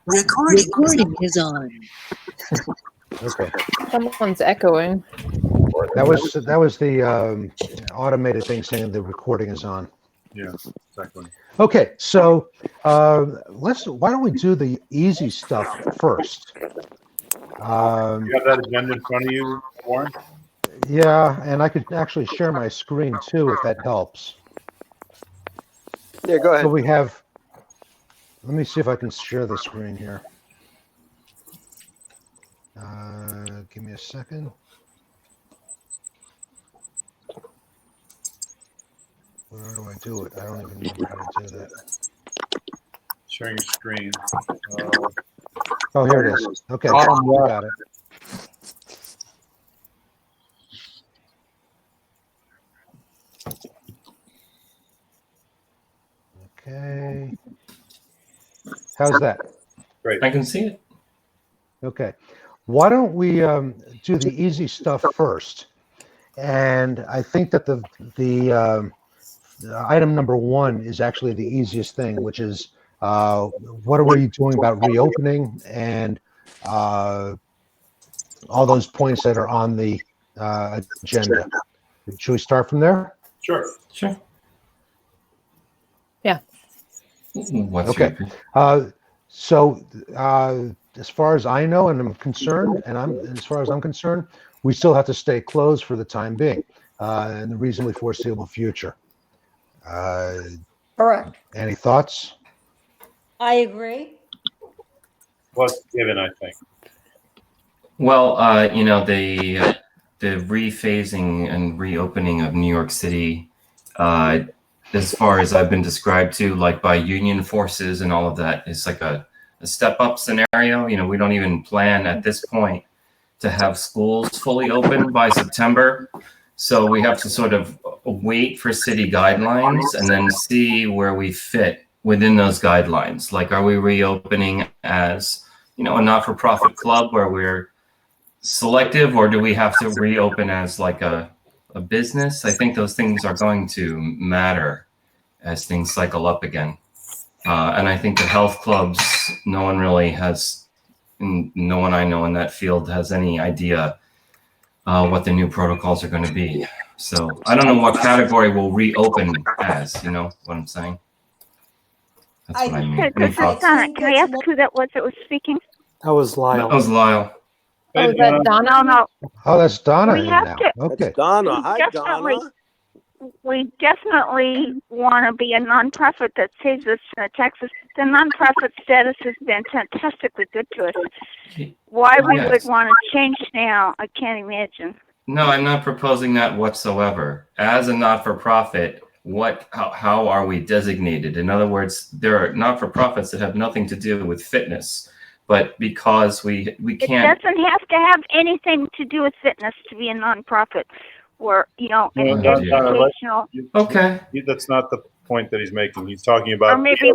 Recording is on. Okay. Someone's echoing. That was the automated thing saying the recording is on. Yeah, exactly. Okay, so why don't we do the easy stuff first? You have that agenda in front of you, Warren? Yeah, and I could actually share my screen too if that helps. Yeah, go ahead. So we have, let me see if I can share the screen here. Give me a second. Where do I do it? I don't even remember how to do that. Sharing your screen. Oh, here it is. Okay, Bottom left. got it. Okay. How's that? Great. I can see it. Okay. Why don't we do the easy stuff first? And I think that the item number one is actually the easiest thing, which is what are we doing about reopening and all those points that are on the agenda. Should we start from there? Sure. Sure. Yeah. What's Okay. So as far as I know and I'm concerned, as far as I'm concerned, we still have to stay closed for the time being in the reasonably foreseeable future. Correct. Any thoughts? I agree. Plus given, I think. Well, the rephasing and reopening of New York City, as far as I've been described to, like by union forces and all of that, is like a step up scenario. You know, we don't even plan at this point to have schools fully open by September. So we have to sort of wait for city guidelines and then see where we fit within those guidelines. Like, are we reopening as, a not-for-profit club where we're selective, or do we have to reopen as like a business? I think those things are going to matter as things cycle up again. And I think the health clubs, no one I know in that field has any idea what the new protocols are going to be. So I don't know what category we'll reopen as, you know what I'm saying? That's what I mean. Any This is thoughts? Donna. Can I ask who that was That speaking? was Lyle. That was Lyle. Oh, is that Donna? No. Oh, that's Donna We have now. to- Okay. That's Donna. Hi, Definitely. Donna. We definitely want to be a nonprofit that saves us taxes. The nonprofit status has been fantastically good to us. Why we Yes. would want to change now, I can't imagine. No, I'm not proposing that whatsoever. As a not-for-profit, how are we designated? In other words, there are not-for-profits that have nothing to do with fitness, but because we can't. It doesn't have to have anything to do with fitness to be a nonprofit. Or, an No, educational, Okay. That's not the point that he's making. He's talking about. or maybe He's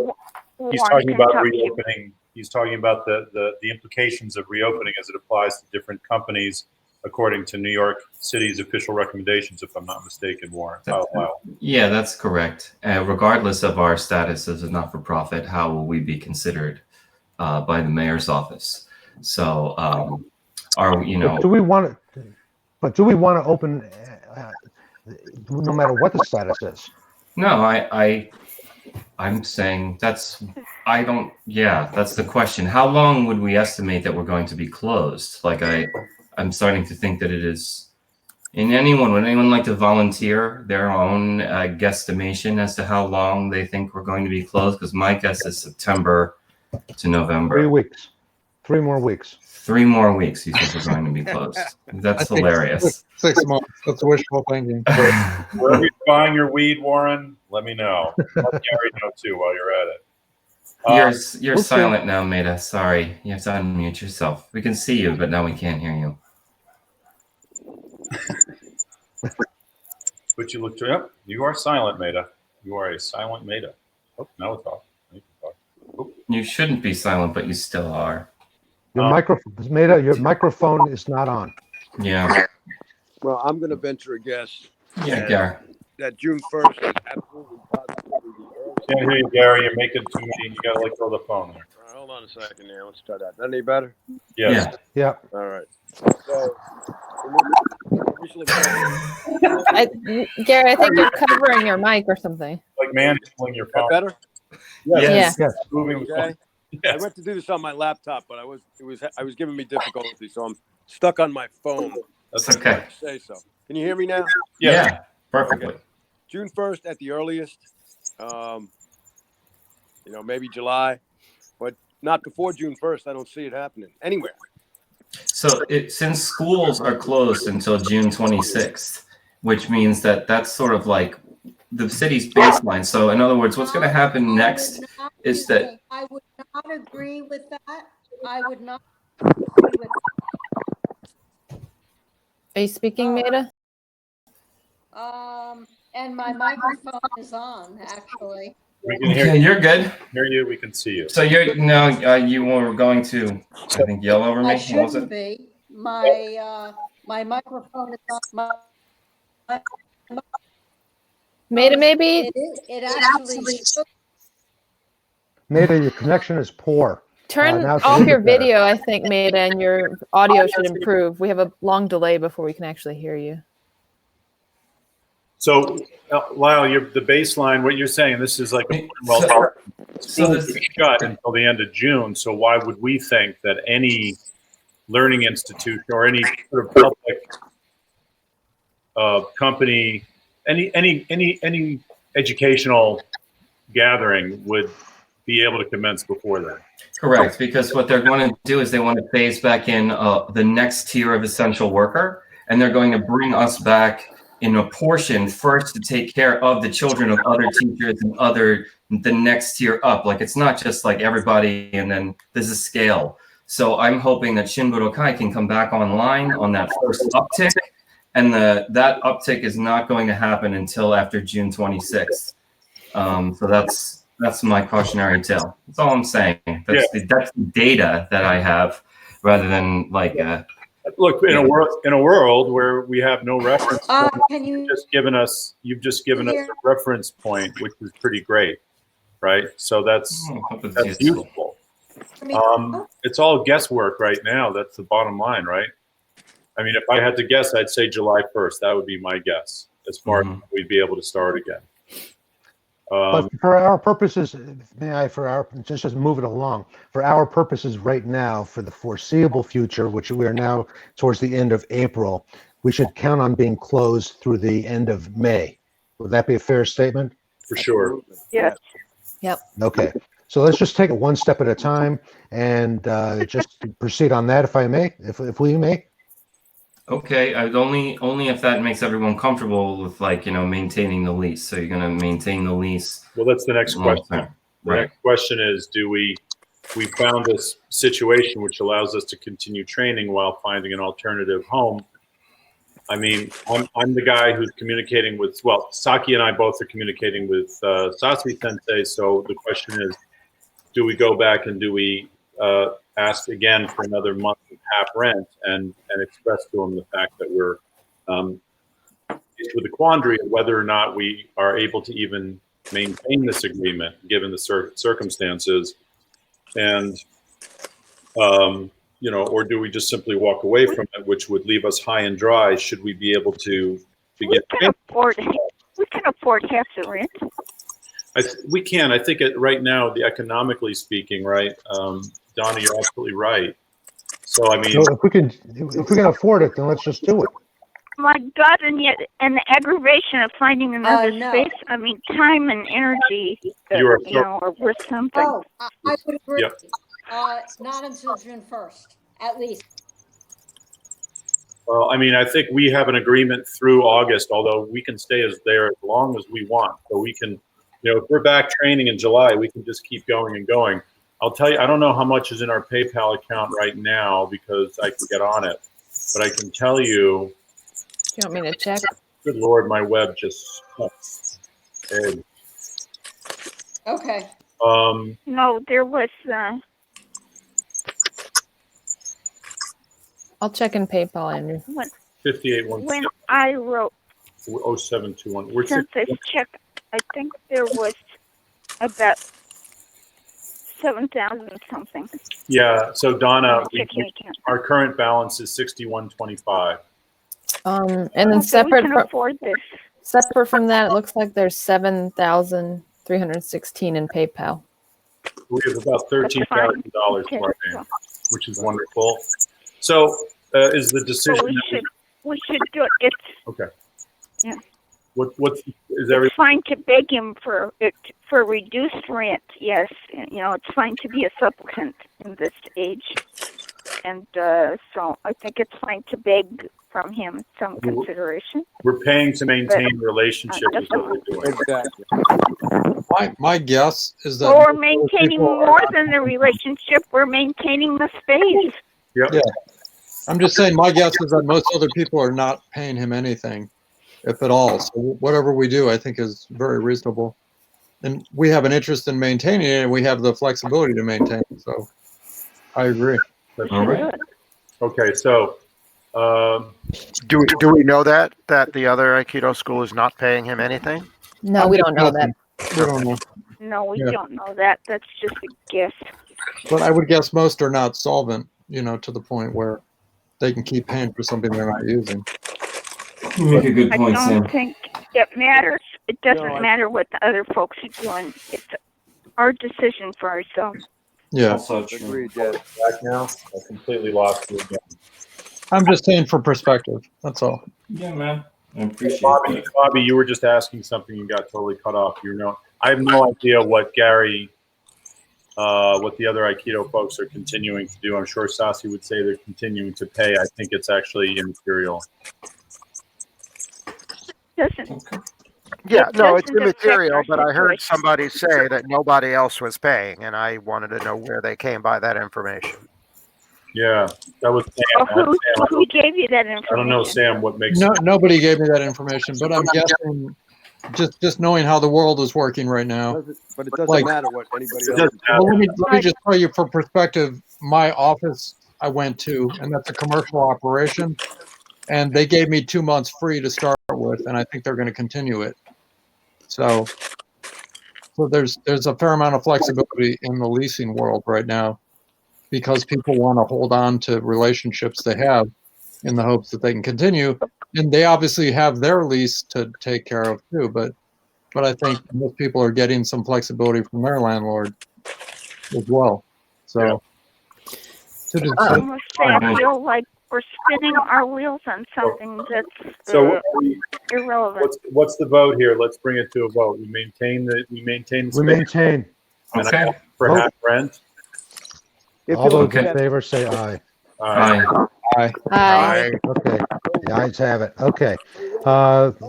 Warren talking can about talk to you. reopening. He's talking about the implications of reopening as it applies to different companies, according to New York City's official recommendations, if I'm not mistaken, Warren. Wow. Yeah, that's correct. Regardless of our status as a not-for-profit, how will we be considered by the mayor's office? So, Do we want to open no matter what the status is? No, I'm saying that's the question. How long would we estimate that we're going to be closed? Like I'm starting to think that it is. Would anyone like to volunteer their own guesstimation as to how long they think we're going to be closed? Because my guess is September to November. 3 weeks. 3 more weeks. 3 more weeks, you think we're going to be closed? That's hilarious. 6 months. That's wishful thinking. Wherever you're buying your weed, Warren, let me know. Let Gary know too while you're at it. You're silent now, Maida. Sorry, you have to unmute yourself. We can see you, but now we can't hear you. But you look to yep. You are silent, Maida. You are a silent Maida. Oh, now it's off. You can talk. Oh. You shouldn't be silent, but you still are. Your microphone is not on. Yeah. Well, I'm going to venture a guess Yeah, Gary. that June 1st is absolutely positively the earliest. Can't hear you, Gary. You're making too many. You got to let go of the phone there. hold on a second there. Let's try that. Is that any better? Yes. Yeah. All right. So, initially- Gary, I think you're covering your mic or something. Like manhandling your Is that phone. better? Yes. Yes. Moving the Okay. phone. I Yes. went to do this on my laptop, but I was giving me difficulty, so I'm stuck on my phone. That's It's okay. Say so. Can you hear me now? Yes. Yeah, perfectly. June 1st at the earliest. Maybe July, but not before June 1st. I don't see it happening anywhere. So since schools are closed until June 26th, which means that that's sort of like the city's baseline. So in other words, what's going to happen next is that I would not agree with that. I would not agree with Are you speaking, Maida? and my microphone is on, actually. We can hear okay, you. you're good. Hear you. We can see you. So you were going to, I think, yell over me. I What was shouldn't it? be. My microphone is on. Maida, maybe? It actually should. Maida, your connection is poor. Turn now it's a off little your bit better. video, I think, Maida, and your audio should improve. We have a long delay before we can actually hear you. So, Lyle, the baseline, what you're saying, this is like a So schools are shut until the end of June. So why would we think that any learning institution or any sort of public company, any educational gathering would be able to commence before that? Correct, because what they're going to do is they want to phase back in the next tier of essential worker, and they're going to bring us back in a portion first to take care of the children of other teachers and the next tier up. Like it's not just like everybody and then there's a scale. So I'm hoping that Shinbudokai can come back online on that first uptick, and that uptick is not going to happen until after June 26th. So that's my cautionary tale. That's all I'm saying. That's the data that I have, rather than like Look, in a world where we have no reference point, Can you? you've just given us a reference point, which is pretty great, right? So that's useful. It's all guesswork right now. That's the bottom line, right? I mean, if I had to guess, I'd say July 1st. That would be my guess as far as we'd be able to start again. But for our purposes, just move it along. For our purposes right now, for the foreseeable future, which we are now towards the end of April, we should count on being closed through the end of May. Would that be a fair statement? For sure. Yes. Okay. So let's just take it one step at a time and just proceed on that, if I may, if we may. Okay, I'd only if that makes everyone comfortable with maintaining the lease. So you're going to maintain the lease. Well, that's the next question. long-term. The Right. next question is, we found this situation which allows us to continue training while finding an alternative home. I mean, I'm the guy who's communicating with, Saki and I both are communicating with Sasi Sensei. So the question is, do we go back and do we ask again for another month of half rent and express to him the fact that we're with the quandary of whether or not we are able to even maintain this agreement given the circumstances, and or do we just simply walk away from it, which would leave us high and dry should we be able to We get can afford half the rent. we can. I think right now, economically speaking, right, Donna, you're absolutely right. So I mean, So if we can afford it, then let's just do it. My God, and yet, and the aggravation of finding another no. space. I mean, time and energy, are worth something. Oh, I would agree. Yep. Not until June 1st, at least. well, I mean, I think we have an agreement through August, although we can stay there as long as we want. So we can, if we're back training in July, we can just keep going and going. I'll tell you, I don't know how much is in our PayPal account right now because I can get on it, but I can tell you. You want me to check? Good Lord, my web just. Okay. No, there was, I'll check in PayPal, Andrew. 5816. when I wrote 0721. We're census check, I think there was about 7,000 something. Yeah, so Donna, Checking account. our current balance is 6125. And then So we separate can from afford this. that, it looks like there's 7,316 in PayPal. We have about $13,000 Okay, to our so- name, which is wonderful. So is the So decision we that should do it. It's okay. Yeah. What's is every it's fine to beg him for reduced rent. Yes, you know, it's fine to be a supplicant in this age, and so I think it's fine to beg from him some consideration. we're paying to maintain relationship is what we're doing. Exactly. My guess is that. Or we're maintaining more than the relationship. We're maintaining the space. Yep. Yeah. I'm just saying, my guess is that most other people are not paying him anything, if at all. So whatever we do, I think is very reasonable. And we have an interest in maintaining it, and we have the flexibility to maintain it. So I agree. All right. Okay, so Do we know that the other Aikido school is not paying him anything? No, we don't know that. We don't know. No, we Yeah. don't know that. That's just a guess. But I would guess most are not solvent, to the point where they can keep paying for something they're not using. You make a good I point, don't Sam. think it matters. It doesn't No, matter what the other folks are doing. It's our decision for ourselves. Yeah. Also true. Agreed, yes. back now, I completely lost you again. I'm just saying for perspective. That's all. Yeah, man. I appreciate that. Bobby, you were just asking something and got totally cut off. I have no idea what Gary, what the other Aikido folks are continuing to do. I'm sure Sasi would say they're continuing to pay. I think it's actually immaterial. Doesn't Yeah, It no, it's doesn't affect immaterial, our but I heard situation. somebody say that nobody else was paying, and I wanted to know where they came by that information. Yeah, that was Sam. well, Sam, who gave you that information? I don't know, Sam, what makes No, nobody gave me that information, but I'm guessing just knowing how the world is working right now. But it doesn't Like- matter what anybody it else. doesn't Well, matter. let me just tell you for perspective, my office I went to, and that's a commercial operation, and they gave me 2 months free to start with, and I think they're going to continue it. So there's a fair amount of flexibility in the leasing world right now because people want to hold on to relationships they have in the hopes that they can continue. And they obviously have their lease to take care of too, but I think most people are getting some flexibility from their landlord as well. So I must say, I feel like we're spinning our wheels on something that's So irrelevant. what's the vote here? Let's bring it to a vote. We maintain the We space maintain. and I Okay. ask for Vote. half rent. All those Okay. in favor say aye. Aye. Hi. Okay, the ayes have it. Okay.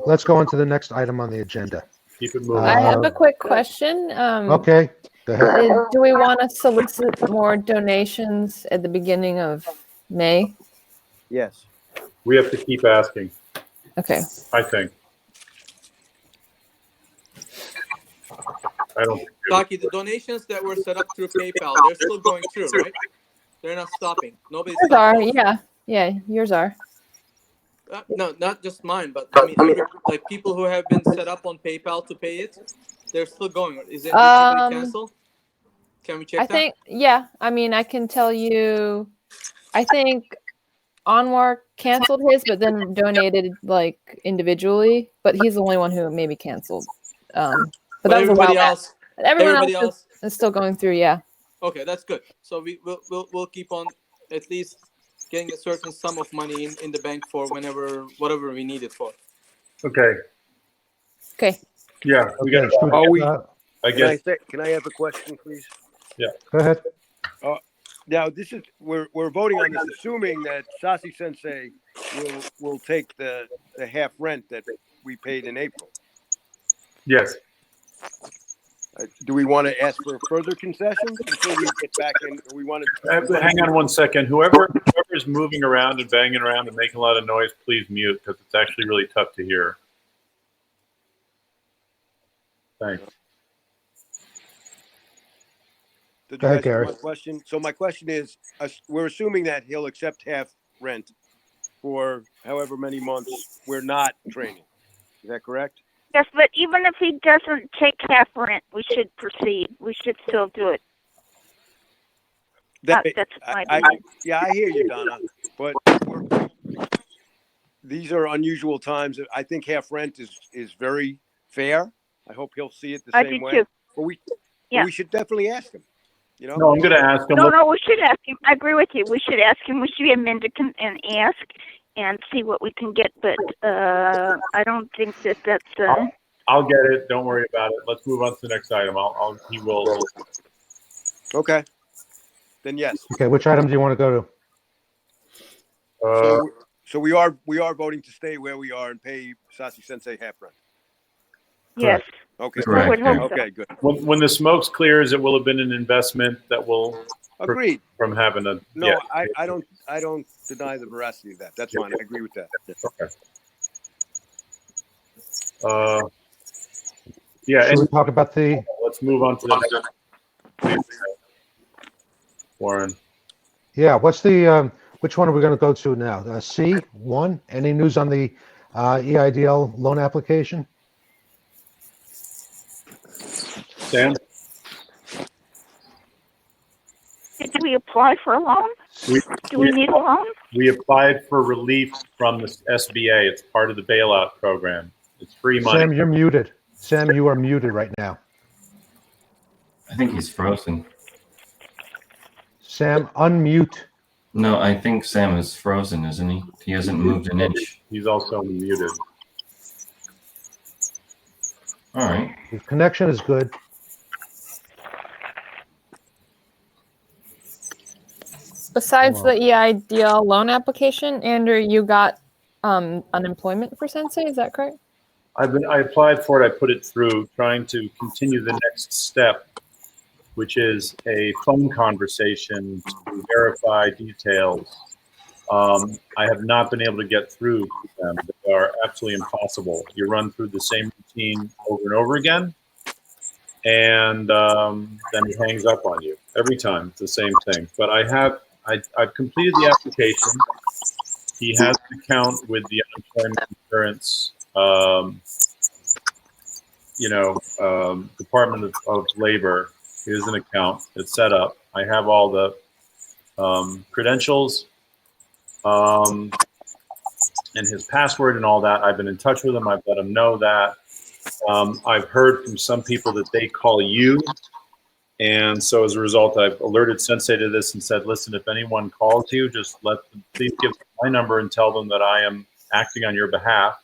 Let's go on to the next item on the agenda. Keep it moving. I have a quick question. Okay, go ahead. Do we want to solicit more donations at the beginning of May? Yes. We have to keep asking, Okay. I think. I don't. Taki, the donations that were set up through PayPal, they're still going through, right? They're not stopping. Nobody's Yours are, stopping. yeah, yours are. No, not just mine, but I mean, like people who have been set up on PayPal to pay it, they're still going. Is it did anybody cancel? Can we check I that? think, yeah. I mean, I can tell you. I think Anwar canceled his, but then donated like individually. But he's the only one who maybe canceled. But But that was a while everybody back. else, Everyone everybody else is still going through. Yeah. okay, that's good. So we'll keep on at least getting a certain sum of money in the bank for whatever we need it for. Okay, Okay. yeah, we got, Okay, Are we- I guess, Can I have a question, please? go ahead. Now, we're voting on this, assuming that Sasi Sensei will take the half rent that we paid in April. yes. Do we want to ask for further concessions until we get back in? We want to Hang on one second. Whoever's moving around and banging around and making a lot of noise, please mute because it's actually really tough to hear. Thanks. Did Go you ahead, guys hear Gary. my question? So my question is, we're assuming that he'll accept half rent for however many months we're not training. Is that correct? Yes, but even if he doesn't take half rent, we should proceed. We should still do it. That's my view. Yeah, I hear you, Donna, but these are unusual times. I think half rent is very fair. I hope he'll see it the I same do way. too. But Yeah. we should definitely ask him. You know? No, I'm going to ask him. No, we should ask him. I agree with you. We should ask him. We should be a mendicant and ask and see what we can get. But I don't think that's. I'll get it. Don't worry about it. Let's move on to the next item. He will. Okay. Then yes. Okay, which item do you want to go to? So we are voting to stay where we are and pay Sasi Sensei half rent. Yes. Okay. Correct. I would hope so. Okay. Good. When the smoke clears, it will have been an investment that will Agreed. from having a. No, yeah. I don't deny the veracity of that. That's fine. I agree with that. Okay. Yeah, Should and we talk about the? let's move on to the next. Warren. Yeah, what's the? Which one are we going to go to now? C1. Any news on the EIDL loan application? Sam? Did we apply for a loan? Do we need a loan? We applied for relief from the SBA. It's part of the bailout program. It's free money. Sam, you're muted. Sam, you are muted right now. I think he's frozen. Sam, unmute. No, I think Sam is frozen, isn't he? He hasn't moved an inch. He's also muted. All right. His connection is good. Besides the EIDL loan application, Andrew, you got unemployment for Sensei, is that correct? I applied for it. I put it through, trying to continue the next step, which is a phone conversation to verify details. I have not been able to get through to them. They are absolutely impossible. You run through the same routine over and over again, and then he hangs up on you every time. It's the same thing. But I've completed the application. He has an account with the unemployment insurance, Department of Labor. Here's an account. It's set up. I have all the credentials and his password and all that. I've been in touch with him. I've let him know that. I've heard from some people that they call you. And so as a result, I've alerted Sensei to this and said, listen, if anyone calls you, just please give them my number and tell them that I am acting on your behalf.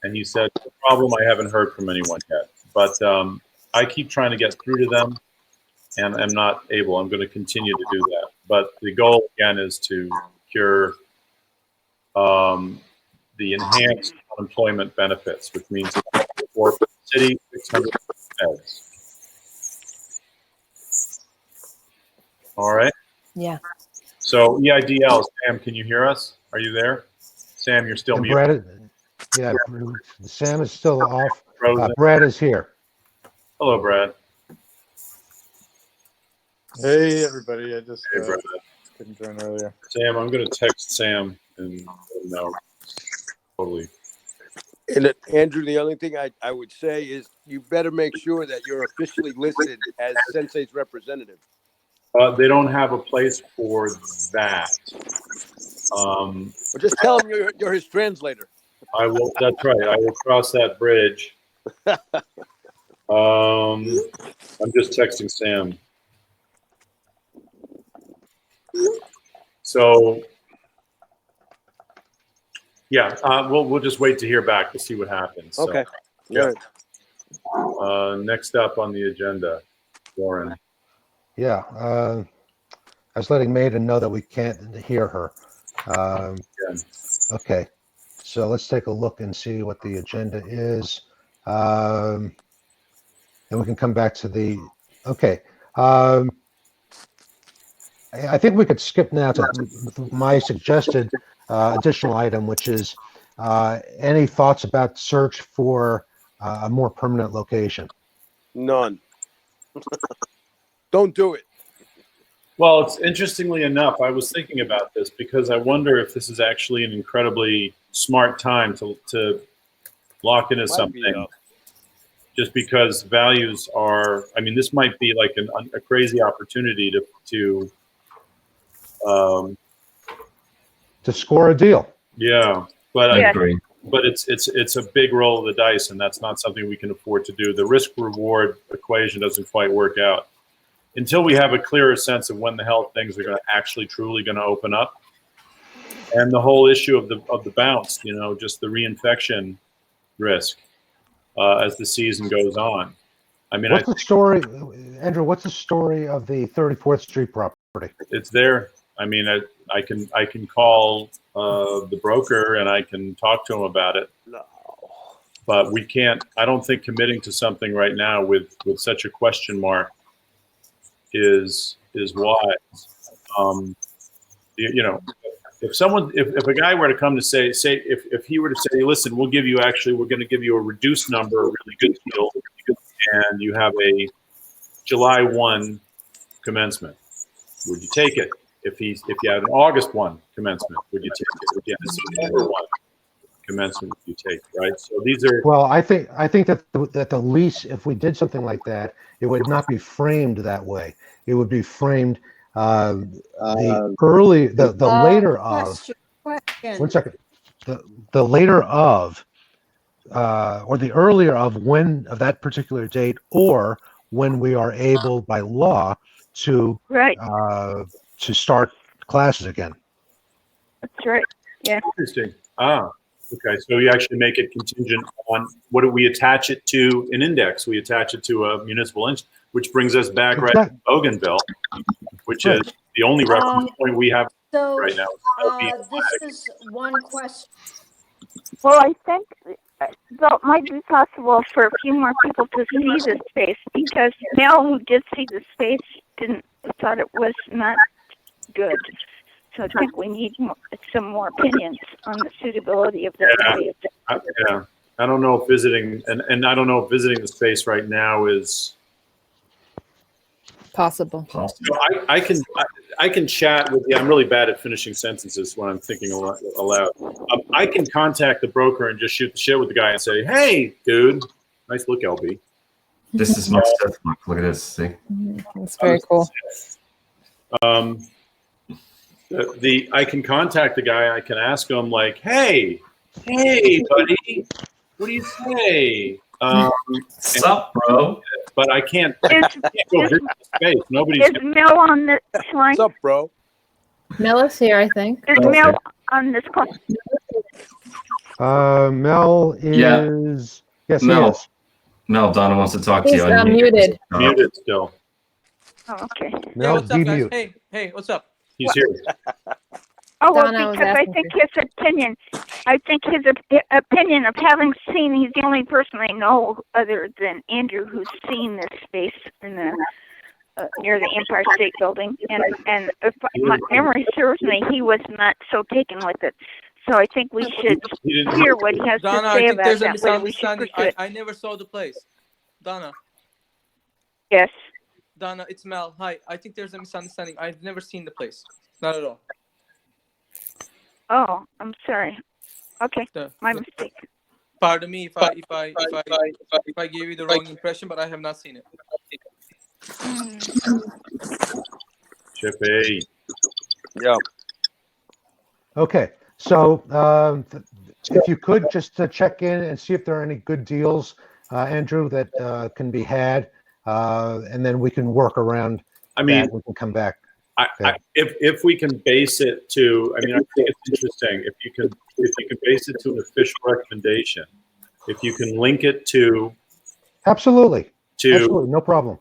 And he said, no problem, I haven't heard from anyone yet. But I keep trying to get through to them, and I'm not able. I'm going to continue to do that. But the goal, again, is to cure the enhanced unemployment benefits, which means for the city, 600 beds. All right. Yeah. So EIDL, Sam, can you hear us? Are you there? Sam, you're still muted. Brad, Sam is still off. Frozen. Brad is here. Hello, Brad. Hey, everybody. I just Hey, Brad. couldn't join earlier. Sam, I'm going to text Sam and let him know. Totally. And Andrew, the only thing I would say is you better make sure that you're officially listed as Sensei's representative. They don't have a place for that. Well, just tell him you're his translator. I will. That's right. I will cross that bridge. I'm just texting Sam. So, yeah, we'll just wait to hear back to see what happens. So, Okay. yeah. Good. Next up on the agenda, Warren. Yeah. I was letting Maiden know that we can't hear her. Okay. So let's take a look and see what the agenda is. And we can come back to the, okay. I think we could skip now to my suggested additional item, which is any thoughts about search for a more permanent location? None. Don't do it. Well, it's interestingly enough, I was thinking about this because I wonder if this is actually an incredibly smart time to lock into something. Just because values are, I mean, this might be like a crazy opportunity to To score a deal. Yeah, but I agree. but it's a big roll of the dice, and that's not something we can afford to do. The risk reward equation doesn't quite work out until we have a clearer sense of when the hell things are going to actually truly going to open up, and the whole issue of the bounce, just the reinfection risk as the season goes on. I mean, What's the story, Andrew? What's the story of the 34th Street property? it's there. I mean, I can call the broker and I can talk to him about it. But we can't. I don't think committing to something right now with such a question mark is wise. If a guy were to come to say if he were to say, listen, we're going to give you a reduced number, a really good deal, and you have a July 1 commencement, would you take it? If you have an August 1 commencement, would you take it? Would you have a September 1 commencement, would you take it, right? So these are. Well, I think that the lease, if we did something like that, it would not be framed that way. It would be framed the later of. Question. 1 second. The later of, or the earlier of when of that particular date, or when we are able by law to start classes again. That's right. Yeah. Interesting. Okay. So you actually make it contingent on what do we attach it to an index? We attach it to a municipal index, which brings us back right to Bougainville, which is the only reference point we have right now. This is one question. Well, I think though it might be possible for a few more people to see the space, because Mel, who did see the space, thought it was not good. So I think we need some more opinions on the suitability of the space. Yeah, I don't know if visiting and I don't know if visiting the space right now is possible. So I can chat with you. I'm really bad at finishing sentences when I'm thinking aloud. I can contact the broker and just shoot the shit with the guy and say, "Hey, dude, nice look, LB. This is my stuff. Look at this. See, it's very cool." I can contact the guy. I can ask him like, "Hey, buddy, what do you say?" What's up, bro? But I can't go visit the space. Nobody's. Is Mel on this line? What's up, bro? Mel is here, I think. Is Mel on this call? Mel is. Yes, Mel. he is. Mel, Donna wants to talk to He's you. muted. Muted still. Oh, okay. Mel, what's up, guys? de-mute. Hey, what's up? He's here. Oh, well, Donna was because I asking think his opinion of having seen, he's the only person I know other than Andrew who's seen this space in the near the Empire State Building, and if my memory serves me, he was not so taken with it. So I think we should hear what he has Donna, to I say think about there's a that. Whether we should misunderstanding. pursue it. I never saw the place. Donna, Yes. Donna, it's Mel. Hi. I think there's a misunderstanding. I've never seen the place. Not at all. Oh, I'm sorry. Okay, my mistake. Pardon me if I gave you the wrong impression, but I have not seen it. Chippy. Yeah. Okay, so if you could just check in and see if there are any good deals, Andrew, that can be had, and then we can work around. I mean, that. We can come back. If we can base it to, I mean, I think it's interesting. If you can base it to an official recommendation, if you can link it to Absolutely, no problem.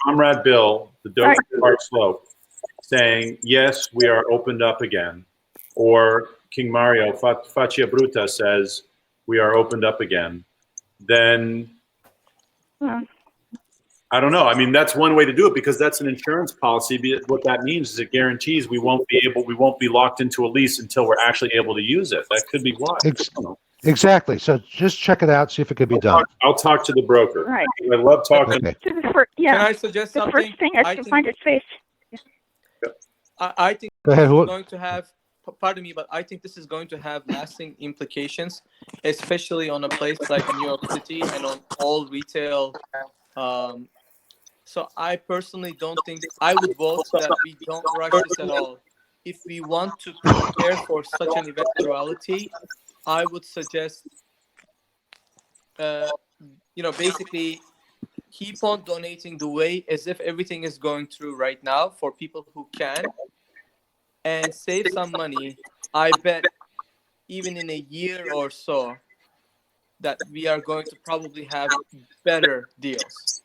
Comrade Bill, the Dover Park Slope, saying yes, we are opened up again, or King Mario Faccia Bruta says we are opened up again, then. I don't know. I mean, that's one way to do it because that's an insurance policy. What that means is it guarantees we won't be locked into a lease until we're actually able to use it. That could be why. Exactly. So just check it out, see if it could be done. I'll talk to the broker. Right. I love talking. Okay. Yeah. Can I suggest the something? first thing is to find a space. I think Go ahead. this is going to have, pardon me, but I think this is going to have lasting implications, especially on a place like New York City and on all retail. So I personally don't think I would vote that we don't rush this at all. if we want to prepare for such an eventuality, I would suggest, basically keep on donating the way as if everything is going through right now for people who can, and save some money. I bet even in a year or so that we are going to probably have better deals.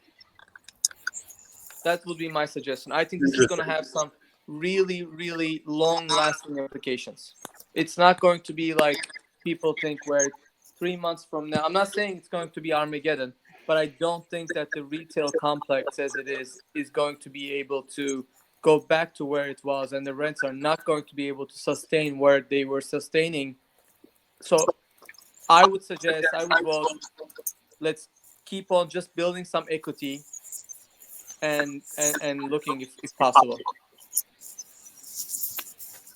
That would be my suggestion. I think this is going to have some really, really long-lasting implications. It's not going to be like people think where 3 months from now, I'm not saying it's going to be Armageddon, but I don't think that the retail complex as it is going to be able to go back to where it was, and the rents are not going to be able to sustain where they were sustaining. So I would suggest, vote, let's keep on just building some equity and looking if possible.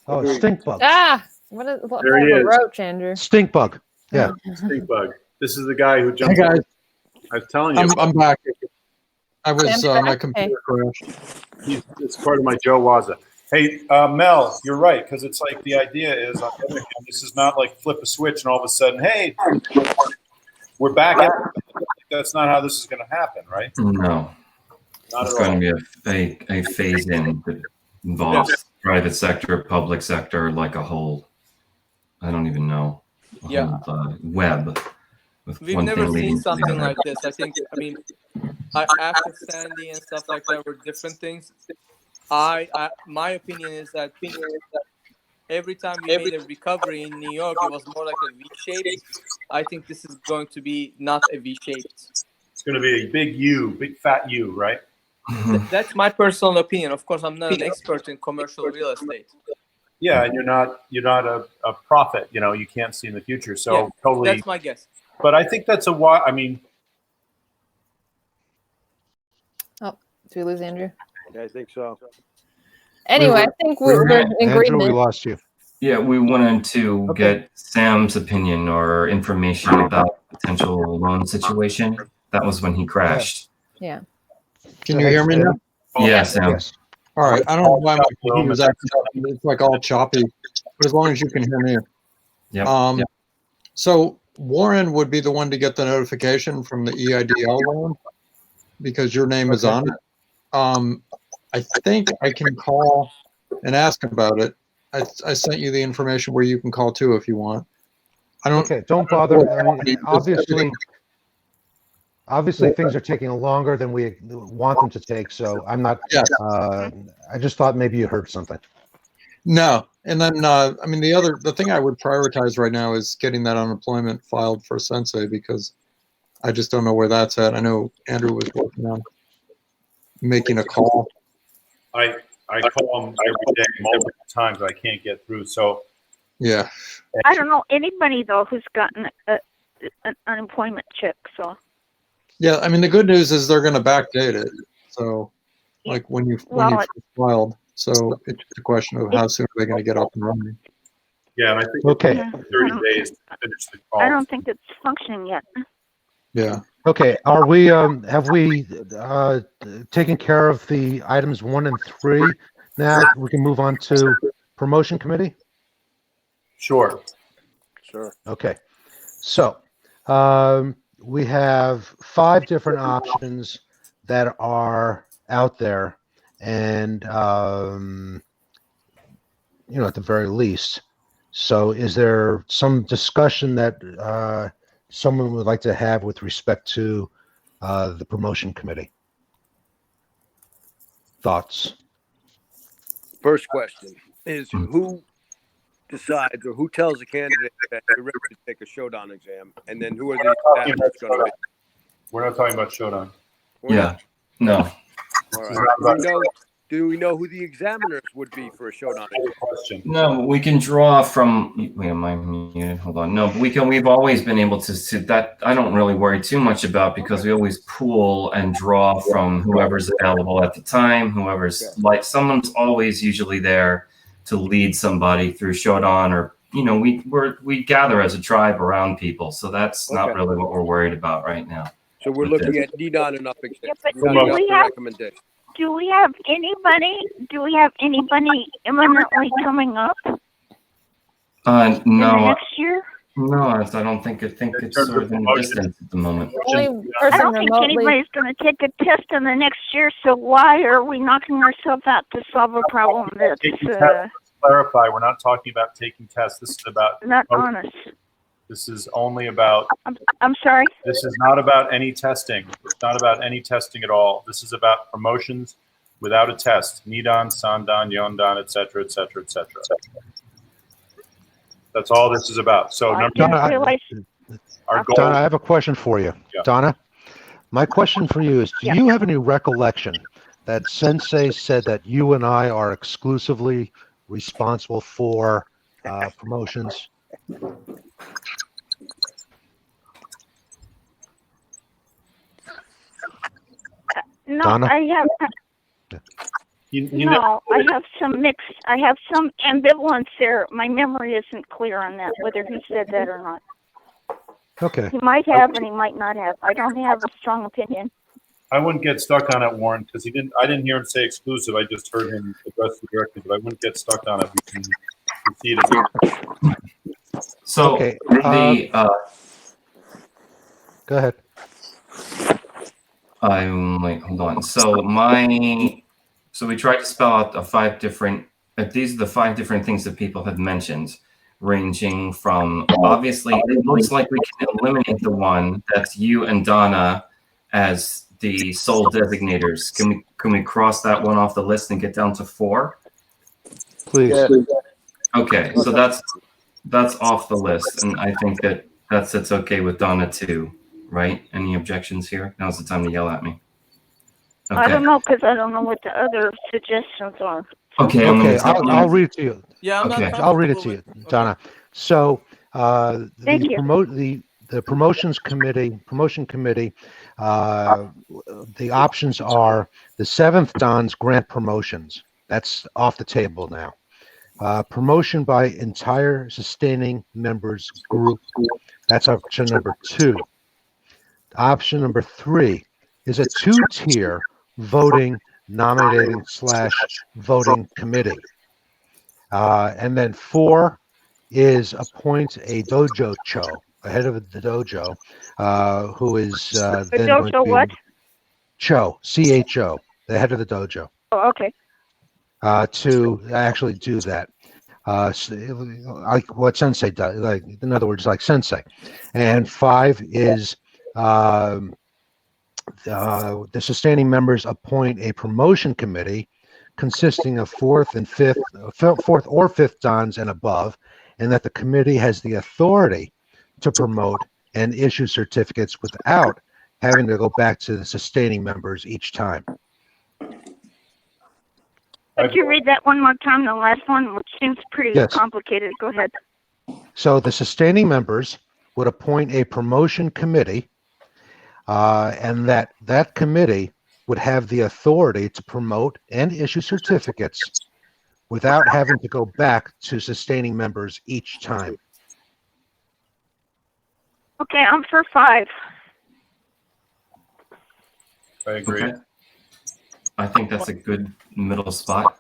Oh, stink bug. Ah, what is what There kind he of a is. roach, Andrew? Stink bug. Yeah. Stink bug. This is the guy who Hey jumped. guys, I was telling you, I'm back. I was Sam, my hey. computer crashed. it's part of my Joe Waza. Hey, Mel, you're right, because it's like the idea is, on the other hand, this is not like flip a switch and all of a sudden, hey, we're back at it. That's not how this is going to happen, right? No, Not it's at going all. to be a phase in that involves private sector, public sector, like a whole, I don't even know, a whole web. With We've one never thing leading seen to something the other. like this. After Sandy and stuff like that were different things. My opinion is that every time we made a recovery in New York, it was more like a V-shaped. I think this is going to be not a V-shaped. It's going to be a big U, big fat U, right? That's my personal opinion. Of course, I'm not an expert in commercial real estate. Yeah, and you're not a prophet. You can't see in the future. So Yeah, totally. that's my guess. But I think that's I mean, Oh, did we lose Andrew? Yeah, I think so. Anyway, I think we're in Andrew, we agreement. lost you. Yeah, we wanted to get Sam's opinion or information about potential loan situation. That was when he crashed. Yeah. Can you hear me now? Yeah, Sam. Yes. All right. I don't know why my computer's acting up. It's like all choppy, but as long as you can hear me. Yep. So Warren would be the one to get the notification from the EIDL loan because your name is on it. I think I can call and ask about it. I sent you the information where you can call too if you want. I don't. Okay, don't bother. I mean, obviously things are taking longer than we want them to take, so I'm not, Yes. I just thought maybe you heard something. No. And then, I mean, the thing I would prioritize right now is getting that unemployment filed for Sensei because I just don't know where that's at. I know Andrew was working on making a call. I call them every day multiple times, but I can't get through. So Yeah. I don't know anybody though who's gotten an unemployment check. So Yeah. I mean, the good news is they're going to backdate it. So like when you first filed. So it's just a question of how soon are they going to get up and running. yeah, and I think Okay. Yeah. 30 days to finish the call. I don't think it's functioning yet. Yeah. Okay, have we taken care of the items 1 and 3? Now we can move on to promotion committee? Sure. Okay, so we have 5 different options that are out there, and at the very least. So, is there some discussion that someone would like to have with respect to the promotion committee? Thoughts? First question is who decides or who tells the candidate that you're ready to take a Shodan exam, and then who are the examiners going to be? We're not talking about Shodan. Yeah. No. All right. Do we know who the examiners would be for a Shodan exam? Question. No, we can draw from. Wait, am I muted? Hold on. No, we've always been able to that. I don't really worry too much about because we always pool and draw from whoever's available at the time. Whoever's like, someone's always usually there to lead somebody through Shodan, or we gather as a tribe around people. So that's not really what we're worried about right now. So we're looking at Nidan and up exam. Yeah, but Nidan do and we up have recommendation. Do we have anybody? Do we have anybody imminently coming up in the No, next year? no, I don't think it's sort of in the distance at the moment. The only I person don't think remotely. anybody's going to take a test in the next year. So why are we knocking ourselves out to solve a problem that's Clarify, we're not talking about taking tests. This is about not honest? This is only about. I'm sorry. This is not about any testing. It's not about any testing at all. This is about promotions without a test. Nidan, Sandan, Yondan, et cetera, et cetera, et cetera. That's all this is about. So I number didn't Donna, realize. our goal. Donna, I have a question for you. Yeah. Donna, my question for you is, do Yeah. you have any recollection that Sensei said that you and I are exclusively responsible for promotions? No, Donna? I have. You know, No, I have some mixed. I have some ambivalence there. My memory isn't clear on that, whether he said that or not. Okay. He might have, and he might not have. I don't have a strong opinion. I wouldn't get stuck on it, Warren, because I didn't hear him say exclusive. I just heard him address it directly, but I wouldn't get stuck on it. We can see it. So Okay, Go ahead. wait, hold on. So we tried to spell out the 5 different. These are the 5 different things that people have mentioned, ranging from obviously it looks like we can eliminate the one that's you and Donna as the sole designators. Can we cross that one off the list and get down to 4? Please. Okay, so that's off the list, and I think that's okay with Donna too, right? Any objections here? Now's the time to yell at me. I don't know because I don't know what the other suggestions are. Okay, Okay, I'll read it to you. Yeah, I'm Okay. not I'll read it to you, comfortable with- Donna. So Thank you. the promotion committee, the options are the 7th Dons grant promotions. That's off the table now. Promotion by entire sustaining members group. That's option number 2. Option number 3 is a 2-tier voting, nominating / voting committee. And then 4 is appoint a dojo cho, a head of the dojo, who is The then going to dojo be what? Cho, CHO, the head of the dojo, Oh, okay. to actually do that. Like what Sensei does, like in other words, like Sensei. And 5 is the sustaining members appoint a promotion committee consisting of 4th or 5th Dons and above, and that the committee has the authority to promote and issue certificates without having to go back to the sustaining members each time. Could you read that one more time, the last one, which seems pretty Yes. complicated? Go ahead. So the sustaining members would appoint a promotion committee, and that committee would have the authority to promote and issue certificates without having to go back to sustaining members each time. Okay, I'm for 5. I agree. Okay. I think that's a good middle spot.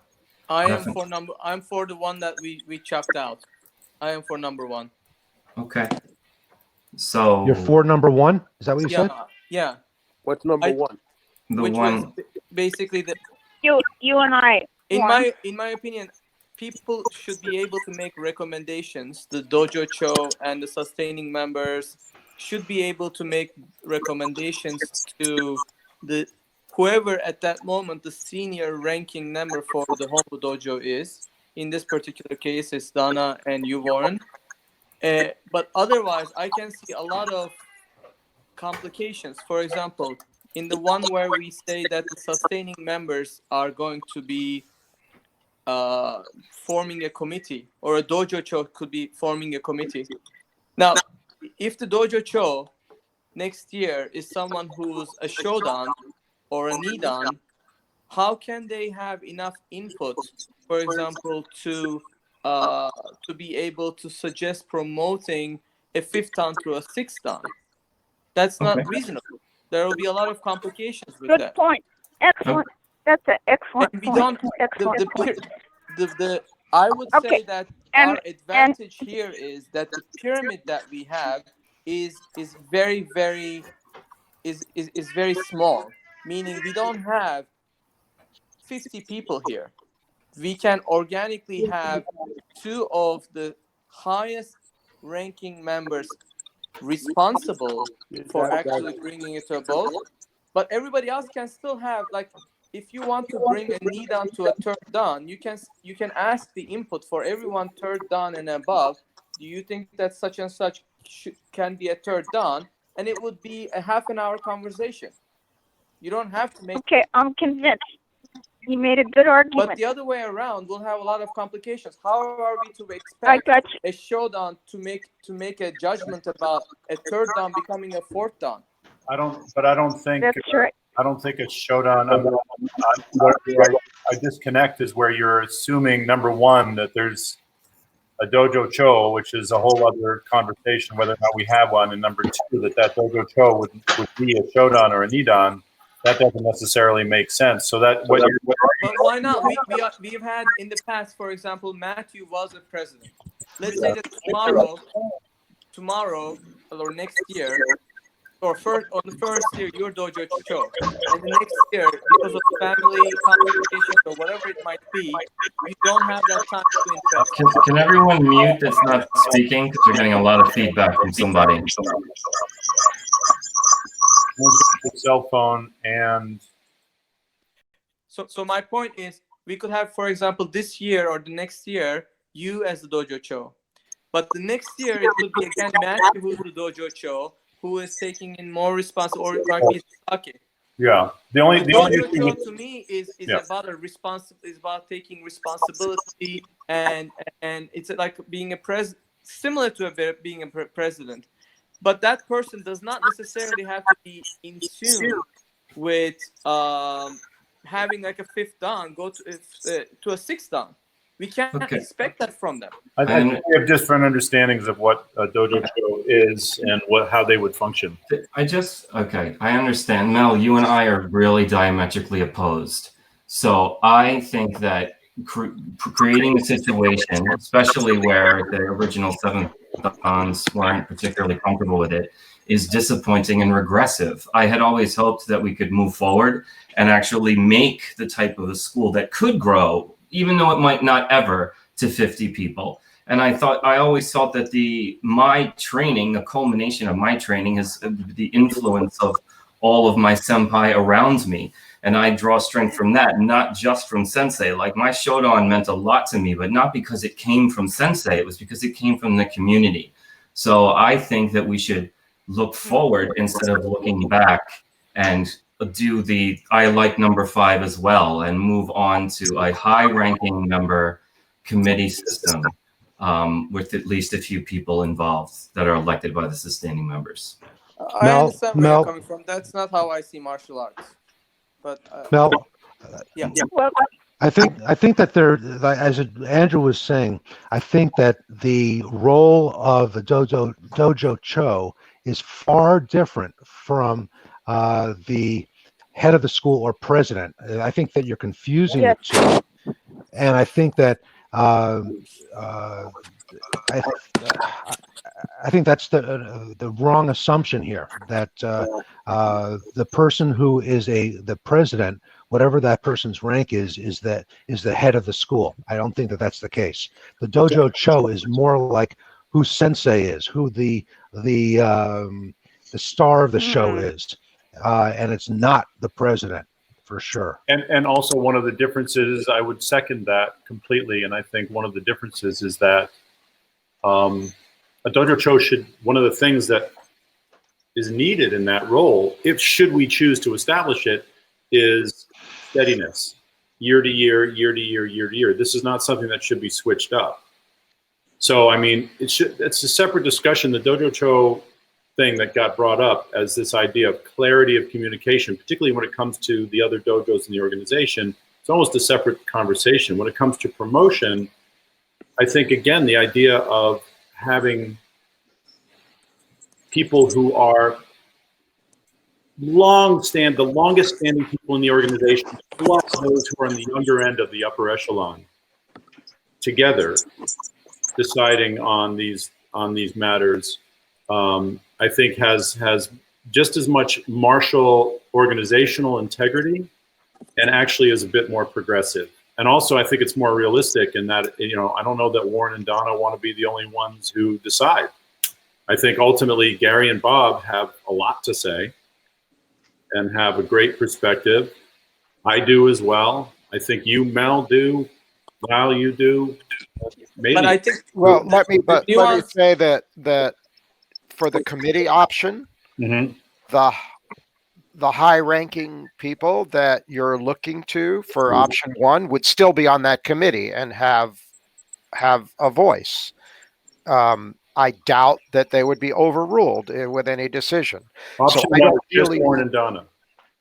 I'm for the one that we chopped out. I am for number 1. Okay. So You're for number 1? Is that what you said? Yeah. What's number 1? the Which one. was basically the You and I. in Warren. my opinion, people should be able to make recommendations. The dojo cho and the sustaining members should be able to make recommendations to the whoever at that moment the senior ranking member for the Honbu dojo is. In this particular case, it's Dana and you, Warren. But otherwise, I can see a lot of complications. For example, in the one where we say that the sustaining members are going to be forming a committee, or a dojo cho could be forming a committee. Now, if the dojo cho next year is someone who's a shodan or a nidan, how can they have enough input, for example, to be able to suggest promoting a 5th dan to a 6th dan? That's not reasonable. There will be a lot of complications with Good that. point. Excellent. That's an excellent And we point. don't Excellent point. the I would Okay, say that and- our advantage here is that the pyramid that we have is very is very small, meaning we don't have 50 people here. We can organically have two of the highest ranking members responsible for actually bringing it to a vote, but everybody else can still have, like, if you want to bring a knee down to a third down, you can ask the input for everyone third down and above. Do you think that such and such can be a third down? And it would be a half an hour conversation. You don't have to make. Okay, I'm convinced. You made a good argument. But the other way around, we'll have a lot of complications. How are we to I expect got you. a showdown to make a judgment about a third down becoming a fourth down? I don't think. That's right. I don't think a showdown. Where I disconnect is where you're assuming, number one, that there's a dojo cho, which is a whole other conversation whether or not we have one, and number two, that dojo cho would be a shodan or a nidan. That doesn't necessarily make sense. So that what But why not? We've had in the past, for example, Matthew was a president. Let's say that tomorrow or next year, or the first year, you're dojo cho, and the next year, because of family complications or whatever it might be, you don't have that time to invest. Can everyone mute that's not speaking? Because we're getting a lot of feedback from somebody. cell phone and. So my point is, we could have, for example, this year or the next year, you as the dojo cho, but the next year it would be again Matthew who's the dojo cho, who is taking in more responsibility, or might be Saki. Yeah, the only dojo thing cho to me is about is about taking responsibility, and it's like being similar to being a president, but that person does not necessarily have to be in tune with having like a fifth dan go to a sixth dan. We can't expect that from them. I think we have different understandings of what a dojo cho is and how they would function. I understand. Mel, you and I are really diametrically opposed. So I think that creating a situation, especially where the original seventh dans weren't particularly comfortable with it, is disappointing and regressive. I had always hoped that we could move forward and actually make the type of a school that could grow, even though it might not ever, to 50 people. And I always thought that the culmination of my training is the influence of all of my senpai around me. And I draw strength from that, not just from sensei. Like, my shodan meant a lot to me, but not because it came from sensei. It was because it came from the community. So I think that we should look forward instead of looking back, and do I like number 5 as well, and move on to a high-ranking member committee system with at least a few people involved that are elected by the sustaining members. I understand where you're coming from. That's not how I see martial arts. But Mel, yeah. I think that as Andrew was saying, I think that the role of the dojo cho is far different from the head of the school or president. I think that you're confusing the two, and I think that I think that's the wrong assumption here. That the person who is the president, whatever that person's rank is the head of the school. I don't think that that's the case. The dojo cho is more like who sensei is, who the star of the show is, and it's not the president, for sure. And also, one of the differences, I would second that completely, and I think one of the differences is that a dojo cho one of the things that is needed in that role, should we choose to establish it, is steadiness, year to year, year to year, year to year. This is not something that should be switched up. So, I mean, it's a separate discussion. The dojo cho thing that got brought up as this idea of clarity of communication, particularly when it comes to the other dojos in the organization, it's almost a separate conversation. When it comes to promotion, I think, again, the idea of having people who are the longest standing people in the organization, plus those who are on the younger end of the upper echelon, together deciding on these matters, I think has just as much martial organizational integrity, and actually is a bit more progressive. And also, I think it's more realistic in that, I don't know that Warren and Donna want to be the only ones who decide. I think ultimately Gary and Bob have a lot to say and have a great perspective. I do as well. I think you, Mel, do. Val, you do. Maybe. But I think Well, let me nuance- say that for the committee option, Mhm. the high-ranking people that you're looking to for option one would still be on that committee and have a voice. I doubt that they would be overruled with any decision. Option I one don't is just really- Warren and Donna.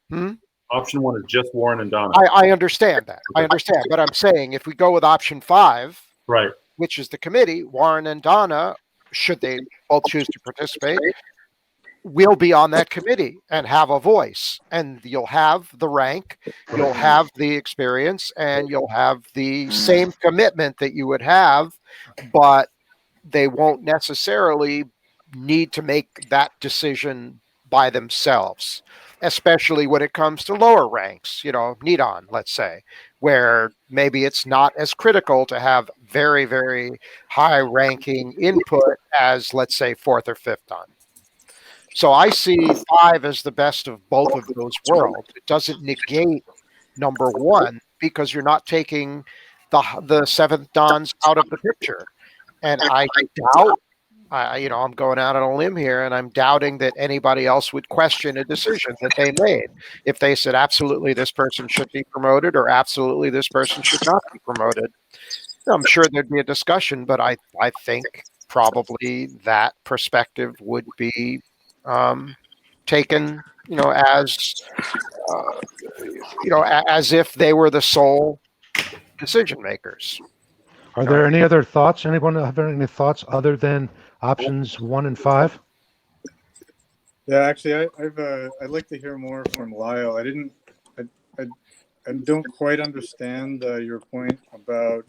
Hmm? Option one is just Warren and Donna. I understand that. I understand, but I'm saying if we go with option 5, Right. which is the committee, Warren and Donna, should they both choose to participate, will be on that committee and have a voice. And you'll have the rank, you'll have the experience, and you'll have the same commitment that you would have, but they won't necessarily need to make that decision by themselves, especially when it comes to lower ranks, Nidon, let's say, where maybe it's not as critical to have very, very high ranking input as, let's say, 4th or 5th Dan. So I see 5 as the best of both of those worlds. It doesn't negate number 1 because you're not taking the 7th Dans out of the picture. And I doubt, I'm going out on a limb here, and I'm doubting that anybody else would question a decision that they made. If they said, absolutely, this person should be promoted, or absolutely, this person should not be promoted, I'm sure there'd be a discussion, but I think probably that perspective would be taken, as if they were the sole decision makers. Are there any other thoughts? Anyone have any thoughts other than options 1 and 5? Yeah, actually, I'd like to hear more from Lyle. I don't quite understand your point about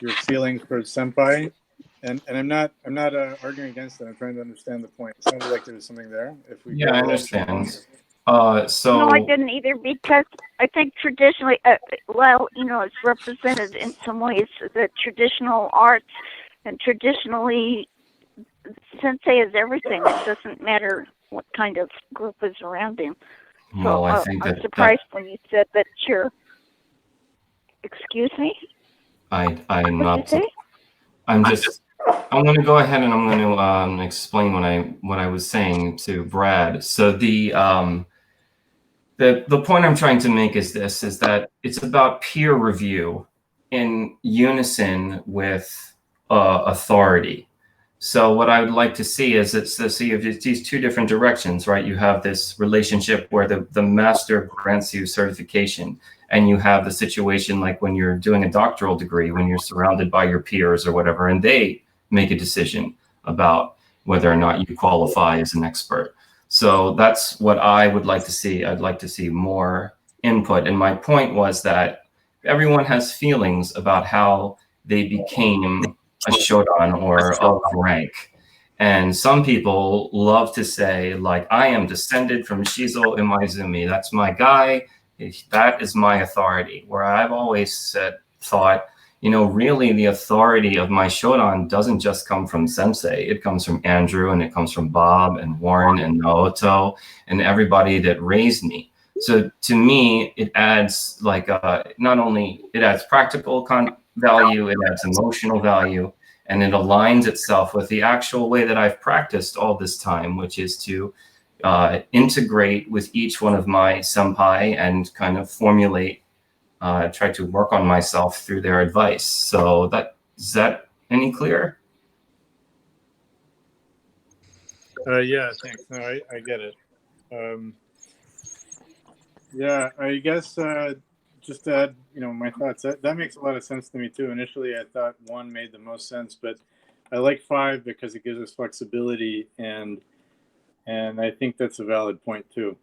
your feelings for Senpai, and I'm not arguing against it. I'm trying to understand the point. It sounded like there was something there. If we Yeah, I understand. No, I didn't either, because I think traditionally, it's represented in some ways the traditional arts, and traditionally, sensei is everything. It doesn't matter what kind of group is around him. Well, So I think I'm surprised when you said that you're. Excuse me? I'm What'd not. you say? I'm going to go ahead and I'm going to explain what I was saying to Brad. So the point I'm trying to make is that it's about peer review in unison with authority. So what I would like to see is you have these two different directions, right? You have this relationship where the master grants you certification, and you have the situation like when you're doing a doctoral degree, when you're surrounded by your peers or whatever, and they make a decision about whether or not you qualify as an expert. So that's what I would like to see. I'd like to see more input. And my point was that everyone has feelings about how they became a shodan or of rank. And some people love to say, like, I am descended from Shizo Imaizumi. That's my guy. That is my authority. Where I've always thought, really the authority of my shodan doesn't just come from sensei. It comes from Andrew, and it comes from Bob and Warren and Naoto and everybody that raised me. So to me, it adds not only it adds practical value, it adds emotional value, and it aligns itself with the actual way that I've practiced all this time, which is to integrate with each one of my senpai and kind of formulate, try to work on myself through their advice. So is that any clearer? Yeah, thanks. No, I get it. Yeah, I guess just to add, my thoughts. That makes a lot of sense to me too. Initially, I thought 1 made the most sense, but I like 5 because it gives us flexibility, and I think that's a valid point too.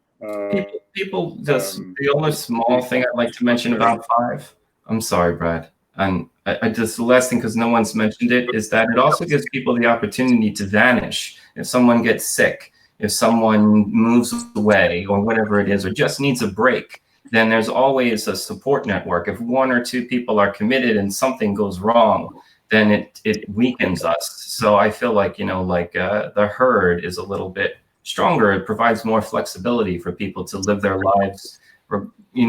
People just the only small thing I'd like to mention about 5. I'm sorry, Brad. And I just the last thing, because no one's mentioned it, is that it also gives people the opportunity to vanish if someone gets sick, if someone moves away, or whatever it is, or just needs a break. Then there's always a support network. If 1 or 2 people are committed and something goes wrong, then it weakens us. So I feel like the herd is a little bit stronger. It provides more flexibility for people to live their lives. Or we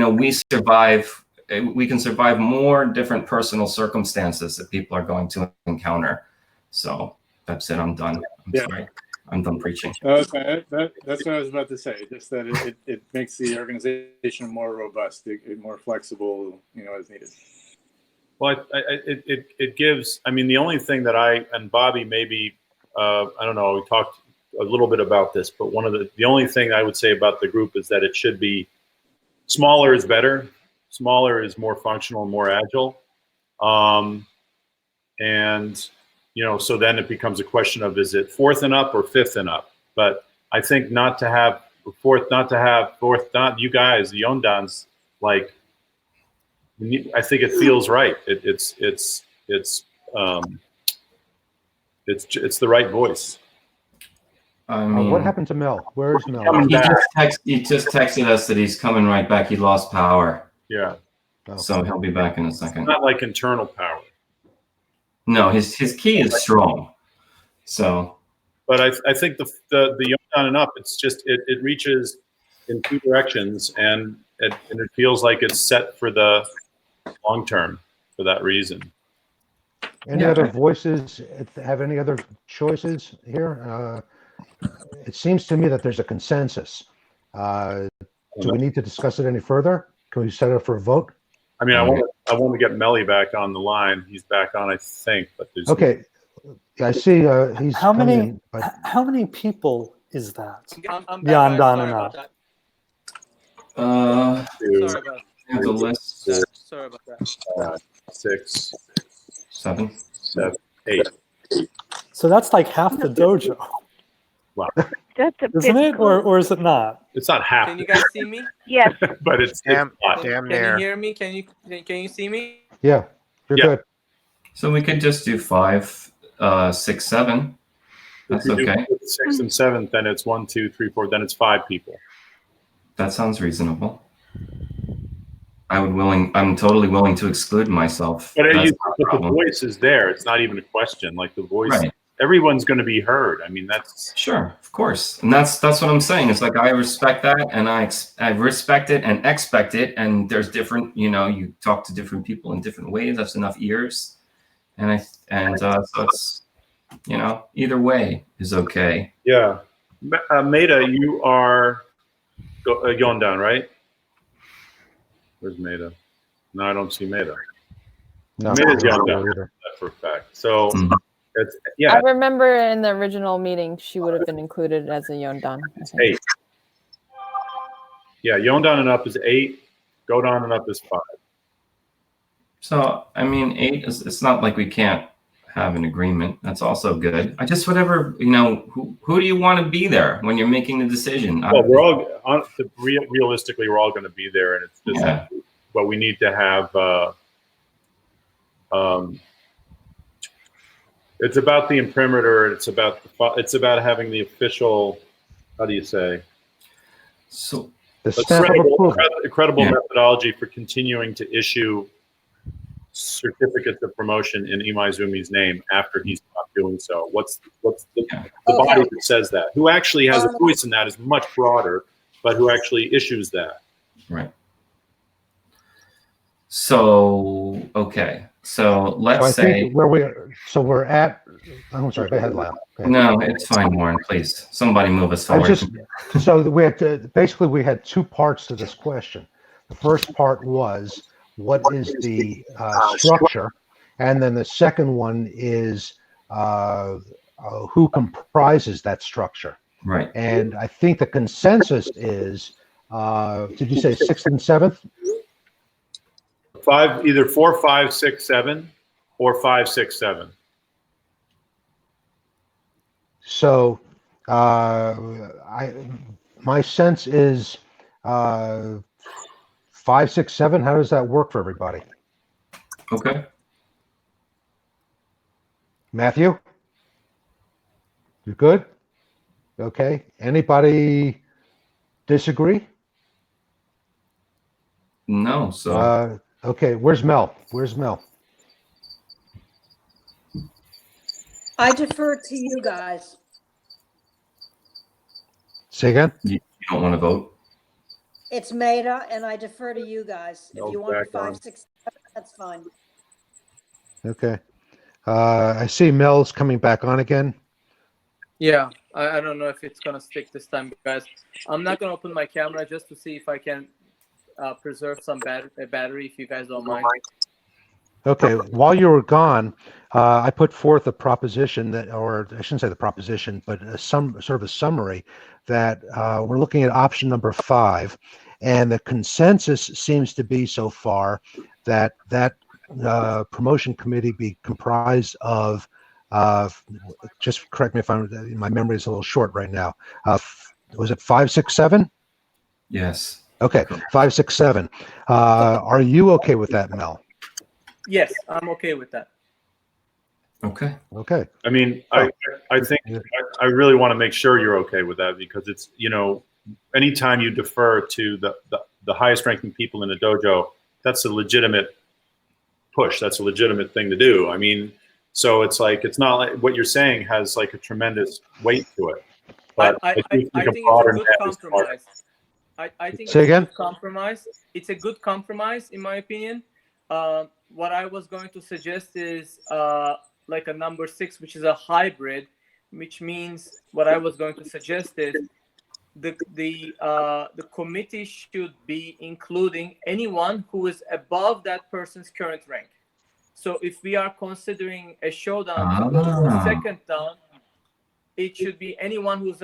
can survive more different personal circumstances that people are going to encounter. So that's it. I'm done. I'm sorry. I'm done preaching. That's what I was about to say. Just that it makes the organization more robust, more flexible, as needed. Well, it gives. I mean, the only thing that I and Bobby maybe I don't know. We talked a little bit about this, but one of the only thing I would say about the group is that it should be smaller is better. Smaller is more functional, more agile, and so then it becomes a question of, is it 4th and up or 5th and up? But I think not to have 4th, not you guys, the Yondans, like, I think it feels right. It's the right voice. I mean, what happened to Mel? Where's Mel? He just texted us that he's coming right back. He lost power. Yeah. So he'll be back in a second. Not like internal power. No, his key is strong. So, but I think the Yondan and up, it's just it reaches in 2 directions, and it feels like it's set for the long term for that reason. Any other voices have any other choices here? It seems to me that there's a consensus. Do we need to discuss it any further? Can we set it up for a vote? I mean, I want to get Melly back on the line. He's back on, I think. But there's okay. I see. He's how many? in, but... How many people is that? I'm Beyond back, on and about up. Sorry about that. The list. Sorry about that. 6, 7, 8. So that's like half the dojo. Wow. That's a Isn't big it, or is it not? It's not half. Can you guys see me? Yes. But it's Damn Can near. you hear me? Can you see me? Yeah, you're good. So we could just do 5, 6, 7. That's If you do okay. 6th and 7th, then it's 1, 2, 3, 4. Then it's 5 people. That sounds reasonable. I'm totally willing to exclude myself. But That's the not a problem. voice is there. It's not even a question. Like the voice, Right. everyone's going to be heard. I mean, that's Sure, of course, and that's what I'm saying. It's like I respect that, and I respect it and expect it. And there's different, you talk to different people in different ways. That's enough ears, so it's, either way is okay. yeah. Maida, you are Yondan, right? Where's Maida? No, I don't see Maida. No, Maida's I don't Yondan, know either. that's for a fact. So Mhm. it's I remember in the original meeting she would have been included as a Yondan. I think. 8. Yeah, Yondan and up is 8. Godon and up is 5. So I mean, 8 is. It's not like we can't have an agreement. That's also good. I just whatever Who do you want to be there when you're making the decision? Well, we're all realistically, we're all going to be there, and it's just. Yeah. But we need to have. It's about the imprimatur. It's about having the official. How do you say? So The stamp of approval. credible Yeah. methodology for continuing to issue certificates of promotion in Imaizumi's name after he stopped doing so. What's the body that says that? Who actually has a voice in that is much broader, but who actually issues that? Right. So okay. So let's So I say think we're at. I'm sorry. Go ahead, Lyle. Go ahead. no. It's fine, Warren. Please, somebody move us I forward. so we had basically we had 2 parts to this question. The first part was what is the structure, and then the second one is who comprises that structure. Right. And I think the consensus is, did you say 6th and 7th? 5, either 4, 5, 6, 7, or 5, 6, 7. So my sense is 5, 6, 7. How does that work for everybody? Okay. Matthew? You good? Okay. Anybody disagree? No. So Okay. Where's Mel? Where's Mel? I defer to you guys. Say again? you don't want to vote? It's Maida, and I defer to you guys. If No you want back on. 5, 6, 7, that's fine. Okay. I see Mel's coming back on again. Yeah, I don't know if it's gonna stick this time, guys. I'm not gonna open my camera just to see if I can preserve some battery, if you guys don't mind. Okay. While you were gone, I put forth a proposition that, or I shouldn't say the proposition, but sort of a summary that we're looking at option number 5, and the consensus seems to be so far that promotion committee be comprised of, just correct me if my memory is a little short right now. Was it 5, 6, 7? Yes. Okay, 5, 6, 7. Are you okay with that, Mel? Yes, I'm okay with that. Okay. Okay. I mean, I think I really want to make sure you're okay with that, because it's, anytime you defer to the highest ranking people in the dojo, that's a legitimate push. That's a legitimate thing to do. I mean, so it's like, it's not like what you're saying has like a tremendous weight to it. But I do think it's a good compromise. I think Say it's again? a good compromise. It's a good compromise, in my opinion. What I was going to suggest is like a number 6, which is a hybrid, which means what I was going to suggest is the committee should be including anyone who is above that person's current rank. So if we are considering a showdown to go to a second down, it should be anyone who's